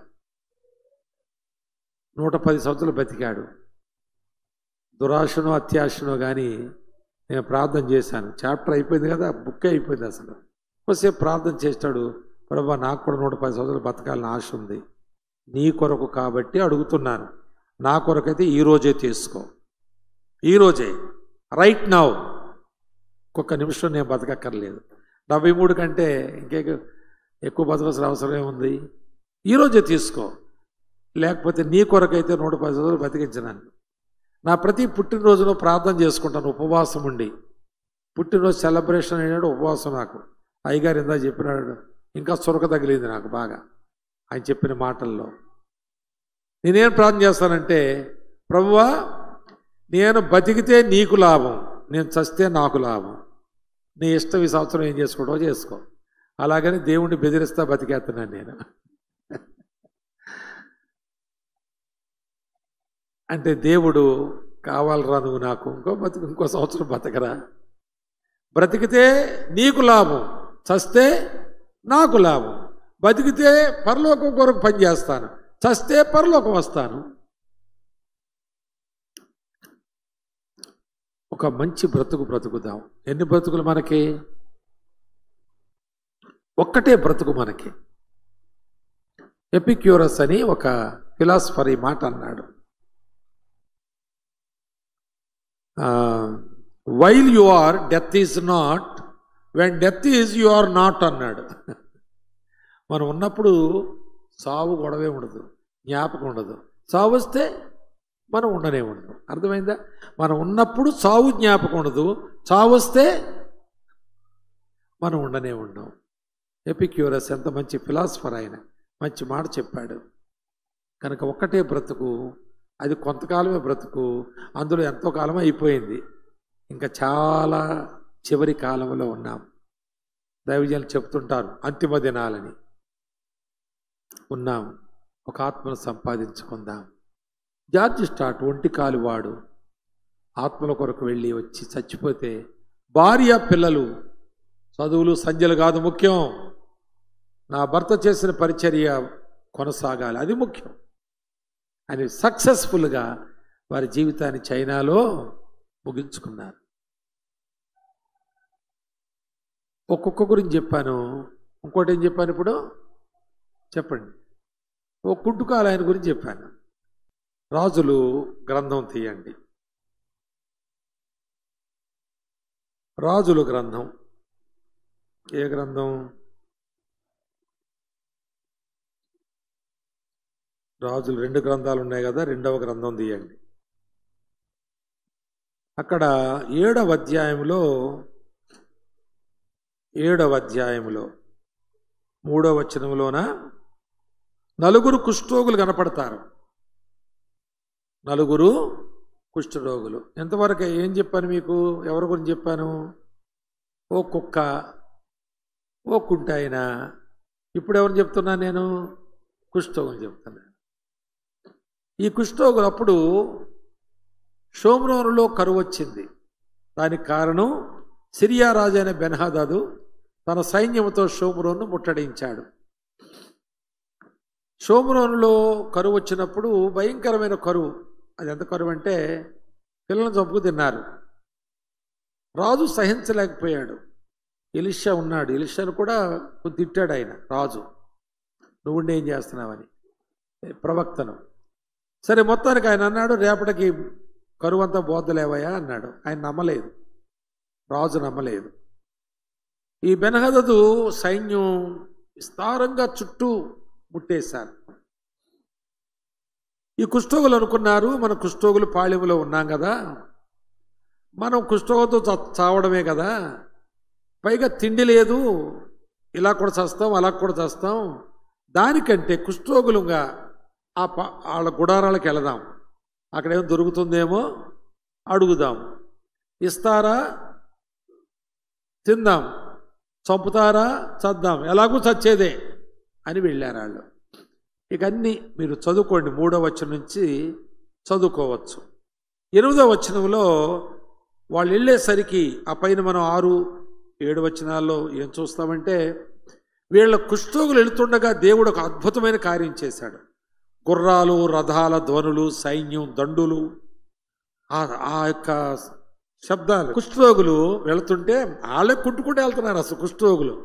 110 సంవత్సరాలు బతికాడు. దురాశనో అత్యాశనో కానీ నేను ప్రార్థన చేశాను. చాప్టర్ అయిపోయింది కదా, బుక్ అయిపోయింది అసలు. కొద్దిసేపు ప్రార్థన చేస్తాడు, ప్రభా నాకు కూడా 110 సంవత్సరాలు బతకాలని ఆశ ఉంది, నీ కొరకు కాబట్టి అడుగుతున్నాను, నా కొరకైతే ఈరోజే తీసుకో, ఈరోజే, రైట్ నౌ, ఒక్కొక్క నిమిషం నేను బతకక్కర్లేదు. 73 కంటే ఇంకే ఎక్కువ బతకాల్సిన అవసరం ఏముంది? ఈరోజే తీసుకో, లేకపోతే నీ కొరకైతే 110 సంవత్సరాలు బతికించనాను. నా ప్రతి పుట్టినరోజులో ప్రార్థన చేసుకుంటాను ఉపవాసం ఉండి. పుట్టినరోజు సెలబ్రేషన్ అయినాడు ఉపవాసం. నాకు అయ్యగారు ఇందా చెప్పినాడు, ఇంకా చురక తగిలింది నాకు బాగా ఆయన చెప్పిన మాటల్లో. నేనేం ప్రార్థన చేస్తానంటే, ప్రభువా నేను బతికితే నీకు లాభం, నేను చస్తే నాకు లాభం, నీ ఇష్టం, ఈ సంవత్సరం ఏం చేసుకుంటావో చేసుకో. అలాగని దేవుణ్ణి బెదిరిస్తా బతికేస్తున్నాను నేను. అంటే దేవుడు కావాలరా నువ్వు నాకు, ఇంకో సంవత్సరం బతకరా. బ్రతికితే నీకు లాభం, చస్తే నాకు లాభం. బతికితే పరలోకం కొరకు పనిచేస్తాను, చస్తే పరలోకం వస్తాను. ఒక మంచి బ్రతుకుదాం. ఎన్ని బ్రతుకులు మనకి? ఒక్కటే బ్రతుకు మనకి. ఎపిక్యూరస్ అని ఒక ఫిలాసఫర్ ఈ మాట అన్నాడు. While you are death is not, when death is you are not అన్నాడు. మనం ఉన్నప్పుడు సావు గొడవే ఉండదు, జ్ఞాపకం ఉండదు. సావు వస్తే మనం ఉండనే ఉండదు. అర్థమైందా? మనం ఉన్నప్పుడు సావు జ్ఞాపకం ఉండదు, చావు వస్తే మనం ఉండనే ఉండం. ఎపిక్యూరస్ ఎంత మంచి ఫిలాసఫర్, ఆయన మంచి మాట చెప్పాడు. కనుక ఒక్కటే బ్రతుకు, అది కొంతకాలమే బ్రతుకు, అందులో ఎంతో కాలం అయిపోయింది, ఇంకా చాలా చివరి కాలంలో ఉన్నాం. దైవజనులు చెప్తుంటారు అంతిమ దినాలని ఉన్నాం. ఒక ఆత్మను సంపాదించుకుందాం. జార్జ్ స్టార్ట్ ఒంటి కాలు వాడు ఆత్మల కొరకు వెళ్ళి వచ్చి చచ్చిపోతే భార్య పిల్లలు చదువులు సంధ్యలు కాదు ముఖ్యం, నా భర్త చేసిన పరిచర్య కొనసాగాలి, అది ముఖ్యం అని సక్సెస్ఫుల్గా వారి జీవితాన్ని చైనాలో ముగించుకున్నారు. ఒక్కొక్క గురించి చెప్పాను, ఇంకోటి ఏం చెప్పాను ఇప్పుడు చెప్పండి. ఓ కుంటుకాలు ఆయన గురించి చెప్పాను. రాజులు గ్రంథం తీయండి. రాజులు గ్రంథం, ఏ గ్రంథం? రాజులు 2 గ్రంథాలు ఉన్నాయి కదా, 2వ గ్రంథం తీయండి. అక్కడ 7వ అధ్యాయంలో 3వ వచనంలోన 4 కుష్ఠరోగులు కనపడతారు. 4 కుష్ఠరోగులు. ఎంతవరకు ఏం చెప్పాను మీకు? ఎవరి గురించి చెప్పాను? ఓ కుక్క, ఓ కుంటాయన. ఇప్పుడు ఎవరు చెప్తున్నాను నేను? కుష్ఠరోగులు చెప్తున్నాను. ఈ కుష్ఠరోగులు అప్పుడు షోమ్రోనులో కరువు వచ్చింది. దానికి కారణం సిరియా రాజు అయిన బెన్హదదు తన సైన్యంతో షోమ్రోను ముట్టడించాడు. షోమ్రోనులో కరువు వచ్చినప్పుడు భయంకరమైన కరువు. అది ఎంత కరువు అంటే పిల్లలను చంపుకు తిన్నారు. రాజు సహించలేకపోయాడు. ఎలీషా ఉన్నాడు, ఎలీషాను కూడా తిట్టాడు ఆయన రాజు, నువ్వు ఏం చేస్తున్నావని, ప్రవక్తను. సరే మొత్తానికి ఆయన అన్నాడు, రేపటికి కరువు అంతా బోధలేవయా అన్నాడు. ఆయన నమ్మలేదు, రాజు నమ్మలేదు. ఈ బెన్హదదు సైన్యం విస్తారంగా చుట్టూ ముట్టేశారు. ఈ కుష్ఠరోగులు అనుకున్నారు, మన కుష్ఠరోగులు పాళెంలో ఉన్నాం కదా, మనం కుష్ఠరోగుతో చావడమే కదా, పైగా తిండి లేదు, ఇలా కూడా చస్తాం అలా కూడా చస్తాం, దానికంటే కుష్ఠరోగులుగా వాళ్ళ గుడారాలకు వెళదాం, అక్కడేమో దొరుకుతుందేమో అడుగుదాం, ఇస్తారా తిందాం, చంపుతారా చద్దాం, ఎలాగూ చచ్చేదే అని వెళ్ళారు వాళ్ళు. ఇక అన్నీ మీరు చదువుకోండి, 3వ వచనం నుంచి చదువుకోవచ్చు. 8వ వచనంలో వాళ్ళు వెళ్ళేసరికి ఆ పైన మనం 6, 7 వచనాల్లో ఏం చూస్తామంటే, వీళ్ళ కుష్ఠరోగులు వెళుతుండగా దేవుడు ఒక అద్భుతమైన కార్యం చేశాడు. గుర్రాలు, రథాల ధ్వనులు, సైన్యం, దండులు, ఆ యొక్క శబ్దాలు. కుష్ఠరోగులు వెళుతుంటే వాళ్ళే కుట్టుకుంటూ వెళ్తున్నారు అసలు కుష్ఠరోగులు.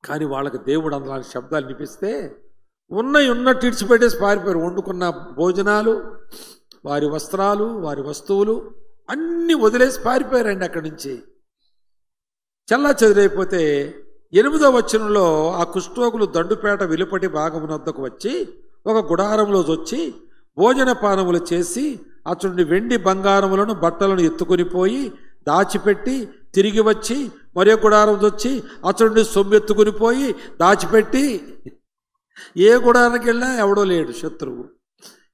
కానీ వాళ్ళకి దేవుడు అలాంటి శబ్దాలు వినిపిస్తే ఉన్నట్టు ఇడిచిపెట్టేసి పారిపోయారు. వండుకున్న భోజనాలు, వారి వస్త్రాలు, వారి వస్తువులు అన్నీ వదిలేసి పారిపోయారండి అక్కడి నుంచి. చల్లా చెదిరైపోతే 8వ వచనంలో ఆ కుష్ఠరోగులు దండుపేట వెలుపటి భాగమునొద్దకు వచ్చి ఒక గుడారంలో వచ్చి భోజనపానములు చేసి అతడి వెండి బంగారములను బట్టలను ఎత్తుకొని పోయి దాచిపెట్టి తిరిగి వచ్చి మరో గుడారం వచ్చి అతడిని సొమ్మెత్తుకుని పోయి దాచిపెట్టి, ఏ గుడారానికి వెళ్ళినా ఎవడో లేడు శత్రువు,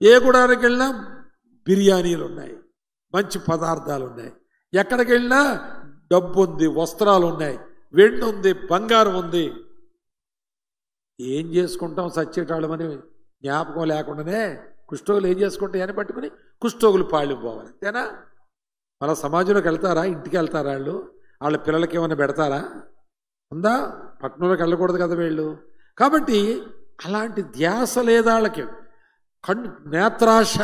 ఏ గుడారానికి వెళ్ళినా బిర్యానీలు ఉన్నాయి, మంచి పదార్థాలు ఉన్నాయి, ఎక్కడికి వెళ్ళినా డబ్బు ఉంది, వస్త్రాలు ఉన్నాయి, వెండి ఉంది, బంగారం ఉంది. ఏం చేసుకుంటాం చచ్చేటాళ్ళమని జ్ఞాపకం లేకుండానే కుష్ఠరోగులు ఏం చేసుకుంటాయని పట్టుకుని కుష్ఠరోగులు పాళ్ళు పోవాలి, అంతేనా? మన సమాజంలోకి వెళ్తారా? ఇంటికి వెళ్తారా? వాళ్ళ పిల్లలకి ఏమైనా పెడతారా? ఉందా? పట్టణంలోకి వెళ్ళకూడదు కదా వీళ్ళు. కాబట్టి అలాంటి ధ్యాస లేదా వాళ్ళకి. నేత్రాశ,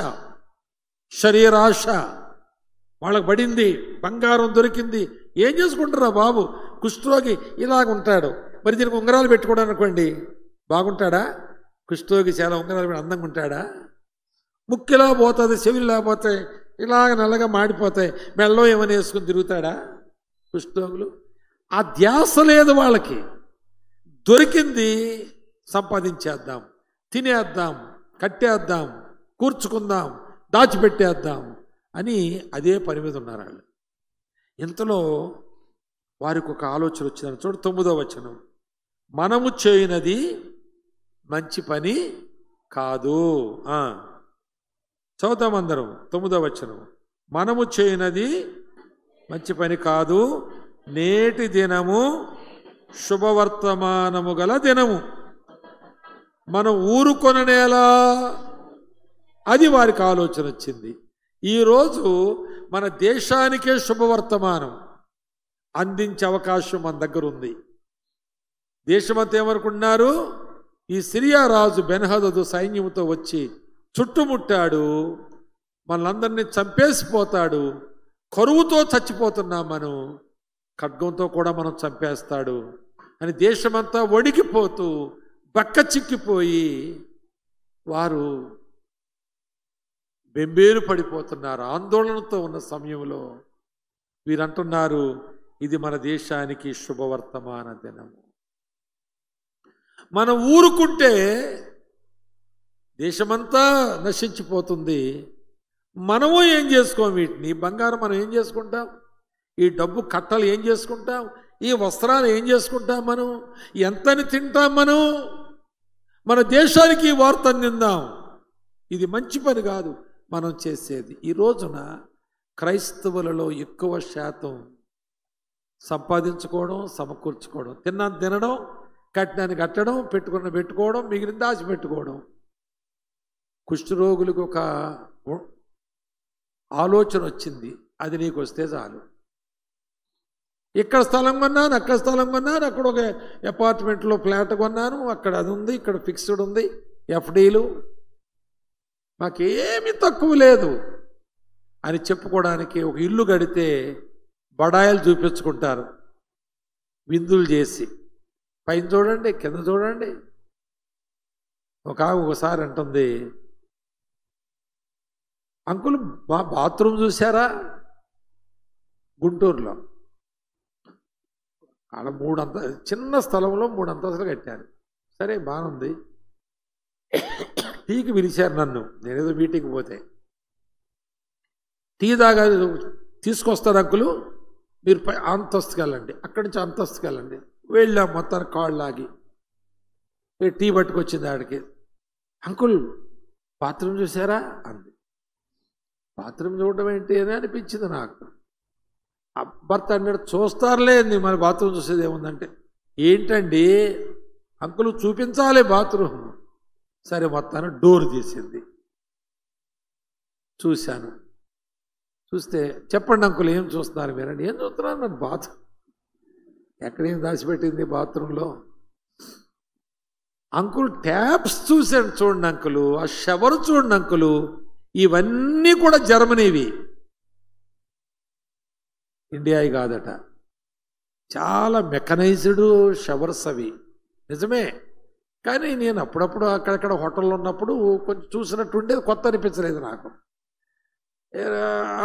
శరీరాశ వాళ్ళకి పడింది. బంగారం దొరికింది, ఏం చేసుకుంటారా బాబు? కుష్ఠరోగి ఇలాగ ఉంటాడు, మరి దీనికి ఉంగరాలు పెట్టుకోవడం అనుకోండి, బాగుంటాడా? కుష్ఠరోగి చాలా ఉంగరాలు అందంగా ఉంటాడా? ముక్కిలా పోతుంది, చెవిలు లేకపోతే ఇలాగ నల్లగా మాడిపోతాయి, మెల్లో ఏమని వేసుకుని తిరుగుతాడా కుష్ఠరోగులు? ఆ ధ్యాస లేదు వాళ్ళకి. దొరికింది సంపాదించేద్దాం, తినేద్దాం, కట్టేద్దాం, కూర్చుకుందాం, దాచిపెట్టేద్దాం అని అదే పని మీద ఉన్నారు వాళ్ళు. ఇంతలో వారికి ఒక ఆలోచన వచ్చిందని చూడు 9వ వచనం. మనము చేయనది మంచి పని కాదు. చదువుతాం అందరం 9వ వచనం. మనము చేయనది మంచి పని కాదు, నేటి దినము శుభవర్తమానము గల దినము, మనం ఊరుకొననేలా. అది వారికి ఆలోచన వచ్చింది. ఈరోజు మన దేశానికే శుభవర్తమానం అందించే అవకాశం మన దగ్గర ఉంది. దేశమంతా ఏమనుకుంటున్నారు? ఈ సిరియా రాజు బెన్హదదు సైన్యంతో వచ్చి చుట్టుముట్టాడు, మనలందరినీ చంపేసిపోతాడు, కరువుతో చచ్చిపోతున్నాం మనం, ఖడ్గంతో కూడా మనం చంపేస్తాడు అని దేశమంతా వణికిపోతూ బక్క చిక్కిపోయి వారు బెంబేలు పడిపోతున్నారు. ఆందోళనతో ఉన్న సమయంలో వీరంటున్నారు, ఇది మన దేశానికి శుభవర్తమాన దినము. మనం ఊరుకుంటే దేశమంతా నశించిపోతుంది. మనము ఏం చేసుకోం, వీటిని బంగారం మనం ఏం చేసుకుంటాం, ఈ డబ్బు కట్టలు ఏం చేసుకుంటాం, ఈ వస్త్రాలు ఏం చేసుకుంటాం, మనం ఎంతని తింటాం, మన దేశానికి ఈ వార్త అందిందాం. ఇది మంచి పని కాదు మనం చేసేది. ఈ రోజున క్రైస్తవులలో ఎక్కువ శాతం సంపాదించుకోవడం, సమకూర్చుకోవడం, తినడం, కట్టినాన్ని కట్టడం, పెట్టుకోవడం, మిగిలిన దాచి పెట్టుకోవడం. కుష్ఠరోగులకు ఒక ఆలోచన వచ్చింది, అది నీకు వస్తే చాలు. ఇక్కడ స్థలం కొన్నాను, అక్కడ స్థలం కొన్నాను, అక్కడ ఒక అపార్ట్మెంట్లో ఫ్లాట్ కొన్నాను, అక్కడ అది ఉంది, ఇక్కడ ఫిక్స్డ్ ఉంది, ఎఫ్డీలు, మాకేమీ తక్కువ లేదు అని చెప్పుకోవడానికి ఒక ఇల్లు కడితే బడాయిలు చూపించుకుంటారు విందులు చేసి. పైన చూడండి, కింద చూడండి. ఒకసారి అంటుంది, అంకుల్ మా బాత్రూమ్ చూసారా? గుంటూరులో ఆడ 3 చిన్న స్థలంలో 3 అంతస్తులు కట్టారు. సరే బాగుంది. టీకి పిలిచారు నన్ను, నేనేదో మీటింగ్ పోతే. టీ దాకా తీసుకొస్తారు అంకులు, మీరు అంతస్తుకి వెళ్ళండి, అక్కడి నుంచి అంతస్తుకి వెళ్ళండి. వెళ్ళాం, మొత్తానికి కాళ్ళు లాగి టీ పట్టుకొచ్చింది ఆడికి. అంకుల్ బాత్రూమ్ చూసారా అంది. బాత్రూమ్ చూడడం ఏంటి అని అనిపించింది నాకు. భర్త అన్నాడు, చూస్తారులే అండి, మరి బాత్రూమ్ చూసేది ఏముందంటే, ఏంటండి అంకుల్ చూపించాలి బాత్రూమ్. సరే మొత్తాన్ని డోర్ తీసింది, చూశాను. చూస్తే చెప్పండి అంకుల్ ఏం చూస్తున్నారు మీరండి? ఏం చూస్తున్నారు? నన్ను బాత్రూమ్ ఎక్కడేం దాచిపెట్టింది బాత్రూంలో? అంకుల్ ట్యాప్స్ చూశాను చూడండి అంకులు, ఆ షవర్ చూడండి అంకులు, ఇవన్నీ కూడా జర్మనీవి, ఇండియావి కాదట. చాలా మెకనైజ్డ్ షవర్స్ అవి, నిజమే. కానీ నేను అప్పుడప్పుడు అక్కడక్కడ హోటల్లో ఉన్నప్పుడు కొంచెం చూసినట్టుండేది, కొత్త అనిపించలేదు నాకు.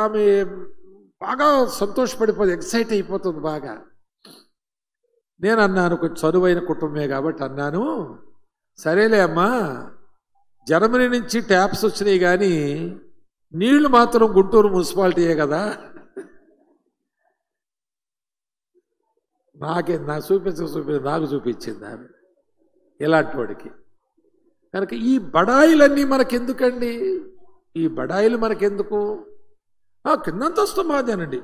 ఆమె బాగా సంతోషపడిపోతుంది, ఎక్సైట్ అయిపోతుంది బాగా. నేను అన్నాను, కొంచెం చదువైన కుటుంబమే కాబట్టి అన్నాను, సరేలే అమ్మా, జర్మనీ నుంచి ట్యాప్స్ వచ్చినాయి కానీ నీళ్లు మాత్రం గుంటూరు మున్సిపాలిటీయే కదా. నాకు చూపించింది ఆమె ఇలాంటి వాడికి. కనుక ఈ బడాయిలన్నీ మనకెందుకండి? ఈ బడాయిలు మనకెందుకు? కిందంతస్తు మాదేనండి,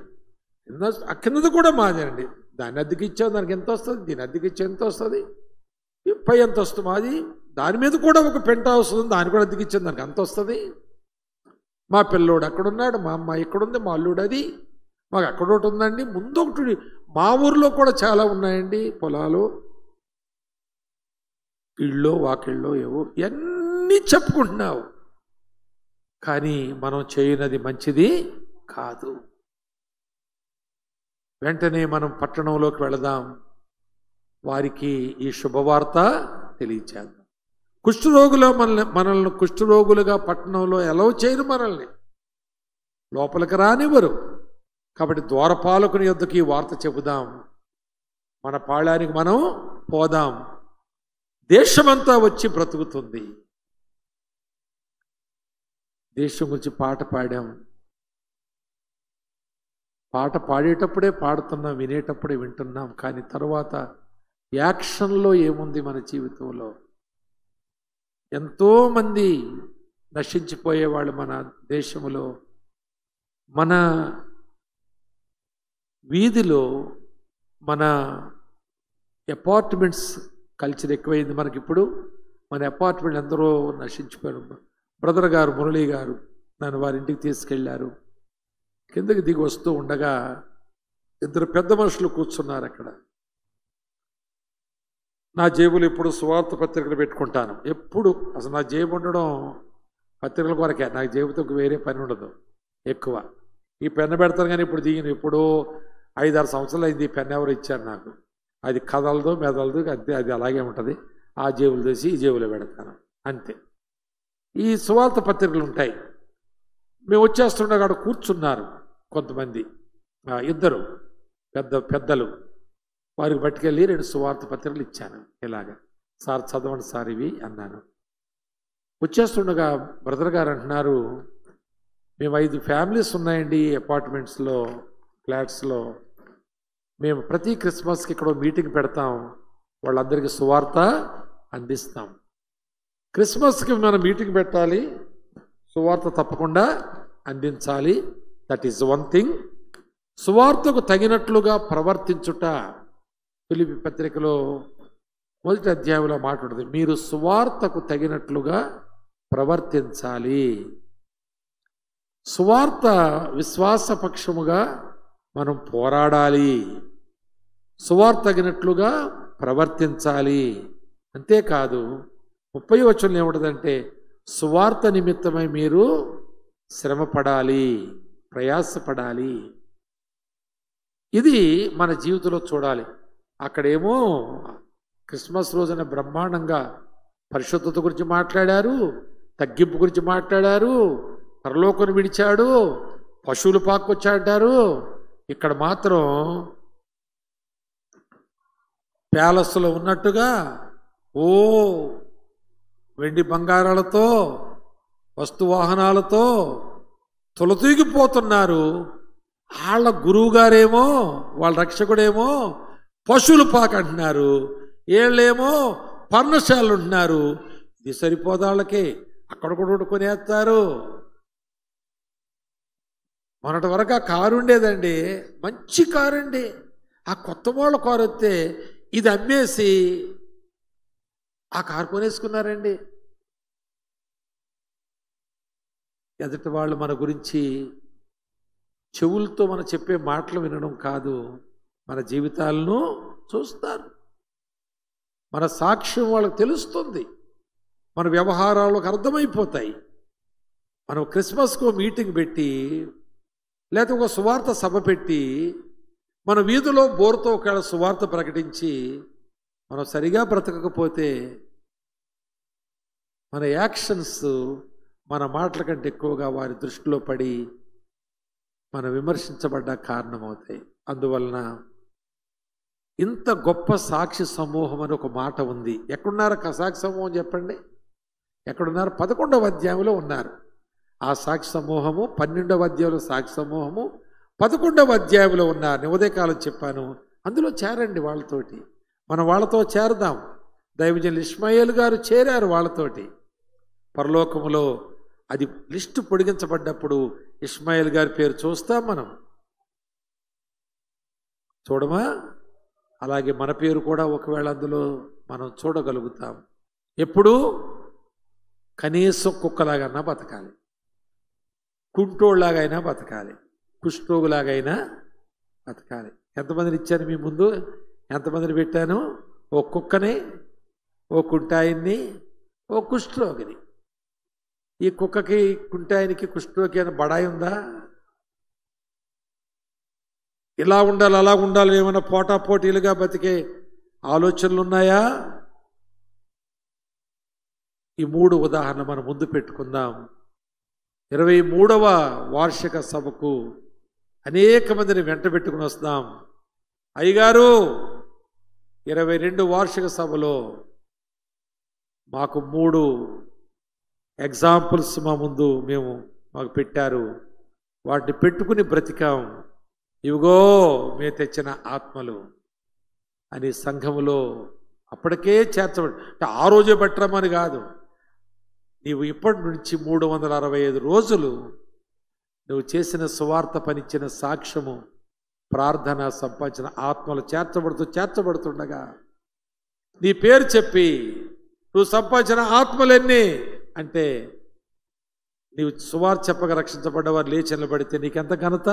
కిందది కూడా మాదేనండి, దాన్ని అద్దెకి ఇచ్చాం, దానికి ఎంత వస్తుంది, దీని అద్దెకి ఇచ్చే ఎంత వస్తుంది, పై అంతస్తు మాది, దాని మీద కూడా ఒక పెంట్ హౌస్ ఉంది, దాన్ని కూడా అద్దెకి ఇచ్చాం, దానికి అంత వస్తుంది. మా పిల్లోడు అక్కడున్నాడు, మా అమ్మాయి ఇక్కడుంది, మా అల్లుడు అది, మాకు అక్కడ ఒకటి ఉందండి, ముందు ఒకటి. మా ఊర్లో కూడా చాలా ఉన్నాయండి పొలాలు, ఇళ్ళో వాకిళ్ళో ఏవో ఇవన్నీ చెప్పుకుంటున్నావు, కానీ మనం చేయనది మంచిది కాదు. వెంటనే మనం పట్టణంలోకి వెళదాం, వారికి ఈ శుభవార్త తెలియచేద్దాం. కుష్ఠరోగులో మనల్ని కుష్ఠరోగులుగా పట్టణంలో ఎలా చేయరు, మనల్ని లోపలికి రానివ్వరు. కాబట్టి ద్వారపాలకుని యొద్దకు ఈ వార్త చెబుదాం, మన పాళానికి మనం పోదాం, దేశమంతా వచ్చి బ్రతుకుతుంది. దేశం గురించి పాట పాడాం, పాట పాడేటప్పుడే పాడుతున్నాం, వినేటప్పుడే వింటున్నాం, కానీ తర్వాత యాక్షన్లో ఏముంది మన జీవితంలో? ఎంతోమంది నశించిపోయేవాళ్ళు మన దేశంలో, మన వీధిలో, మన అపార్ట్మెంట్స్ కల్చర్ ఎక్కువైంది మనకిప్పుడు. మన అపార్ట్మెంట్ ఎందరో నశించిపోయారు. బ్రదర్ గారు మురళీ గారు నన్ను వారింటికి తీసుకెళ్లారు. కిందకి దిగి వస్తూ ఉండగా ఇద్దరు పెద్ద మనుషులు కూర్చున్నారు అక్కడ. నా జేబులు ఎప్పుడు సువార్త పత్రికలు పెట్టుకుంటాను, ఎప్పుడు. అసలు నా జేబు ఉండడం పత్రికల కొరకే, నాకు జేబుతో వేరే పని ఉండదు ఎక్కువ. ఈ పెన్ను పెడతాను కానీ ఇప్పుడు దిగిన, ఎప్పుడో 5-6 సంవత్సరాలు అయింది ఈ పెన్ను ఎవరు ఇచ్చారు నాకు. అది కదలదు మెదలదు, అంతే, అది అలాగే ఉంటుంది. ఆ జేబులు తీసి ఈ జేబులో పెడతాను అంతే. ఈ సువార్త పత్రికలు ఉంటాయి. మేము వచ్చేస్తుండగా అక్కడ కూర్చున్నారు కొంతమంది, ఇద్దరు పెద్దలు. వారికి పట్టుకెళ్ళి 2 సువార్త పత్రికలు ఇచ్చాను. ఇలాగా, సార్ చదవండి సార్ ఇవి అన్నాను. వచ్చేస్తుండగా బ్రదర్ గారు అంటున్నారు, మేము 5 ఫ్యామిలీస్ ఉన్నాయండి అపార్ట్మెంట్స్లో, ఫ్లాట్స్లో. మేము ప్రతి క్రిస్మస్కి ఇక్కడ మీటింగ్ పెడతాం, వాళ్ళందరికీ సువార్త అందిస్తాం. క్రిస్మస్కి మనం మీటింగ్ పెట్టాలి, సువార్త తప్పకుండా అందించాలి. That is one thing. సువార్తకు తగినట్లుగా ప్రవర్తించుట, ఫిలిప్పీ పత్రికలో 1వ అధ్యాయంలో మాట ఉంటుంది, మీరు సువార్తకు తగినట్లుగా ప్రవర్తించాలి. సువార్త విశ్వాసపక్షముగా మనం పోరాడాలి, సువార్త తగినట్లుగా ప్రవర్తించాలి. అంతేకాదు 30వ వచనంలో ఏముంటుందంటే, సువార్త నిమిత్తమై మీరు శ్రమపడాలి, ప్రయాసపడాలి. ఇది మన జీవితంలో చూడాలి. అక్కడేమో క్రిస్మస్ రోజున బ్రహ్మాండంగా పరిశుద్ధత గురించి మాట్లాడారు, తగ్గింపు గురించి మాట్లాడారు, పరలోకను విడిచాడు, పశువులు పాక్కొచ్చాడారు. ఇక్కడ మాత్రం ప్యాలెస్లో ఉన్నట్టుగా ఓ వెండి బంగారాలతో, వస్తువాహనాలతో తొలతూగిపోతున్నారు. వాళ్ళ గురువుగారేమో, వాళ్ళ రక్షకుడేమో పశువులు పాక అంటున్నారు, వీళ్ళేమో పర్ణశాలలు ఉంటున్నారు. ఇది సరిపోదా వాళ్ళకి? అక్కడ కూడా కొనేస్తారు. మొన్నటి వరకు ఆ కారు ఉండేదండి, మంచి కారు అండి. ఆ కొత్త వాళ్ళ కారు వస్తే ఇది అమ్మేసి ఆ కారు కొనేసుకున్నారండి. ఎదుటి వాళ్ళు మన గురించి చెవులతో మనం చెప్పే మాటలు వినడం కాదు, మన జీవితాలను చూస్తారు. మన సాక్ష్యం వాళ్ళకి తెలుస్తుంది, మన వ్యవహారాలకు అర్థమైపోతాయి. మనం క్రిస్మస్కు మీటింగ్ పెట్టి, లేకపోతే ఒక సువార్త సభ పెట్టి, మన వీధిలో బోరుతో ఒక సువార్త ప్రకటించి మనం సరిగా బ్రతకకపోతే మన యాక్షన్స్ మన మాటల కంటే ఎక్కువగా వారి దృష్టిలో పడి మనం విమర్శించబడ్డ కారణమవుతాయి. అందువలన ఇంత గొప్ప సాక్షి సమూహం అని ఒక మాట ఉంది. ఎక్కడున్నారు సాక్షి సమూహం చెప్పండి? ఎక్కడున్నారు? 11వ అధ్యాయంలో ఉన్నారు. ఆ సాక్షి సమూహము 12వ అధ్యాయంలో సాక్షి సమూహము 11వ అధ్యాయంలో ఉన్నారు. నేను ఉదయకాలం చెప్పాను, అందులో చేరండి వాళ్ళతోటి. మనం వాళ్ళతో చేరదాం. దైవజనులు ఇష్మాయేల్ గారు చేరారు వాళ్ళతోటి. పరలోకములో అది లిస్టు పొడిగించబడ్డప్పుడు ఇష్మాయేల్ గారి పేరు చూస్తాం, మనం చూడమా? అలాగే మన పేరు కూడా ఒకవేళ అందులో మనం చూడగలుగుతాం. ఎప్పుడు? కనీసం కుక్కలాగన్నా బతకాలి. కుంటోళ్ళలాగైనా బతకాలి, కుష్ఠరోగులాగైనా బతకాలి. ఎంతమందిని ఇచ్చాను మీ ముందు, ఎంతమందిని పెట్టాను? ఓ కుక్కని, ఓ కుంటాయిని, ఓ కుష్ఠరోగిని. ఈ కుక్కకి, కుంటాయినికి, కుష్ఠరోగి అని బడాయి ఉందా? ఇలా ఉండాలి అలా ఉండాలి ఏమైనా పోటాపోటీలుగా బతికే ఆలోచనలు ఉన్నాయా? ఈ 3 ఉదాహరణ మనం ముందు పెట్టుకుందాం. 23వ వార్షిక సభకు అనేక మందిని వెంట పెట్టుకుని వస్తాం. అయ్యగారు 22 వార్షిక సభలో మాకు 3 ఎగ్జాంపుల్స్ మా ముందు మాకు పెట్టారు, వాటిని పెట్టుకుని బ్రతికాం. ఇవిగో మేము తెచ్చిన ఆత్మలు అని సంఘములో అప్పటికే చేర్చబడి, ఆ రోజే పెట్టమని కాదు, నీవు ఇప్పటి నుంచి 365 రోజులు నువ్వు చేసిన సువార్త పనిచ్చిన సాక్ష్యము, ప్రార్థన, సంపాదించిన ఆత్మలు చేర్చబడుతుండగా నీ పేరు చెప్పి నువ్వు సంపాదించిన ఆత్మలెన్ని అంటే, నీవు సువార్త చెప్పక రక్షించబడ్డవారు లేచి నిలబడితే నీకెంత ఘనత,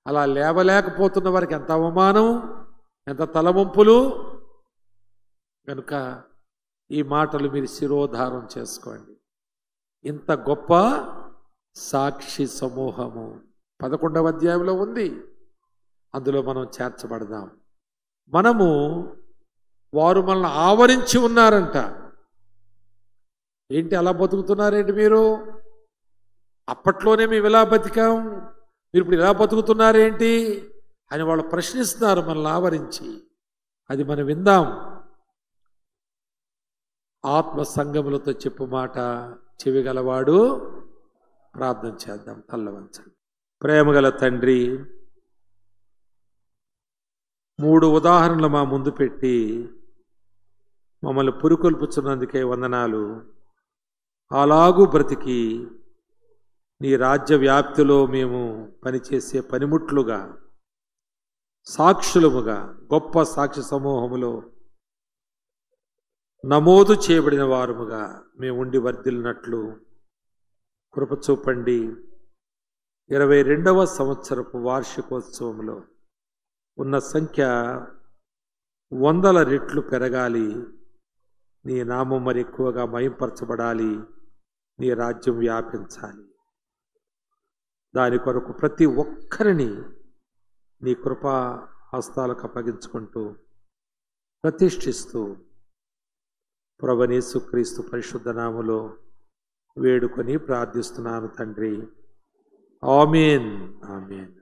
అలా లేవలేకపోతున్న వారికి ఎంత అవమానం, ఎంత తలవంపులు. కనుక ఈ మాటలు మీరు శిరోధారం చేసుకోండి. ఇంత గొప్ప సాక్షి సమూహము 11వ అధ్యాయంలో ఉంది, అందులో మనం చేర్చబడదాం. వారు మనల్ని ఆవరించి ఉన్నారంట. ఏంటి అలా బతుకుతున్నారేంటి మీరు? అప్పట్లోనే మేము ఇలా బతికాం, మీరు ఇప్పుడు ఇలా బతుకుతున్నారేంటి అని వాళ్ళు ప్రశ్నిస్తున్నారు మనల్ని ఆవరించి. అది మనం విందాం. ఆత్మ సంగములతో చెప్పు మాట చెవిగలవాడు ప్రార్థన చేద్దాం. తల్లవంచండి. ప్రేమగల తండ్రి, 3 ఉదాహరణలు మా ముందు పెట్టి మమ్మల్ని పురుకొల్పుచున్నందుకే వందనాలు. అలాగూ బ్రతికి నీ రాజ్య వ్యాప్తిలో మేము పనిచేసే పనిముట్లుగా, సాక్షులముగా, గొప్ప సాక్షి సమూహములో నమోదు చేయబడిన వారముగా మేము ఉండి వర్ధిల్లినట్లు కృప చూపండి. 22వ సంవత్సరపు వార్షికోత్సవంలో ఉన్న సంఖ్య 100 రెట్లు పెరగాలి. నీ నామం మరి ఎక్కువగా మహింపరచబడాలి. నీ రాజ్యం వ్యాపించాలి. దాని కొరకు ప్రతి ఒక్కరిని నీ కృపా హస్తాలకు అప్పగించుకుంటూ ప్రతిష్ఠిస్తూ ప్రభువైన యేసుక్రీస్తు పరిశుద్ధ నామములో వేడుకొని ప్రార్థిస్తున్నాను తండ్రి. ఆమేన్, ఆమేన్.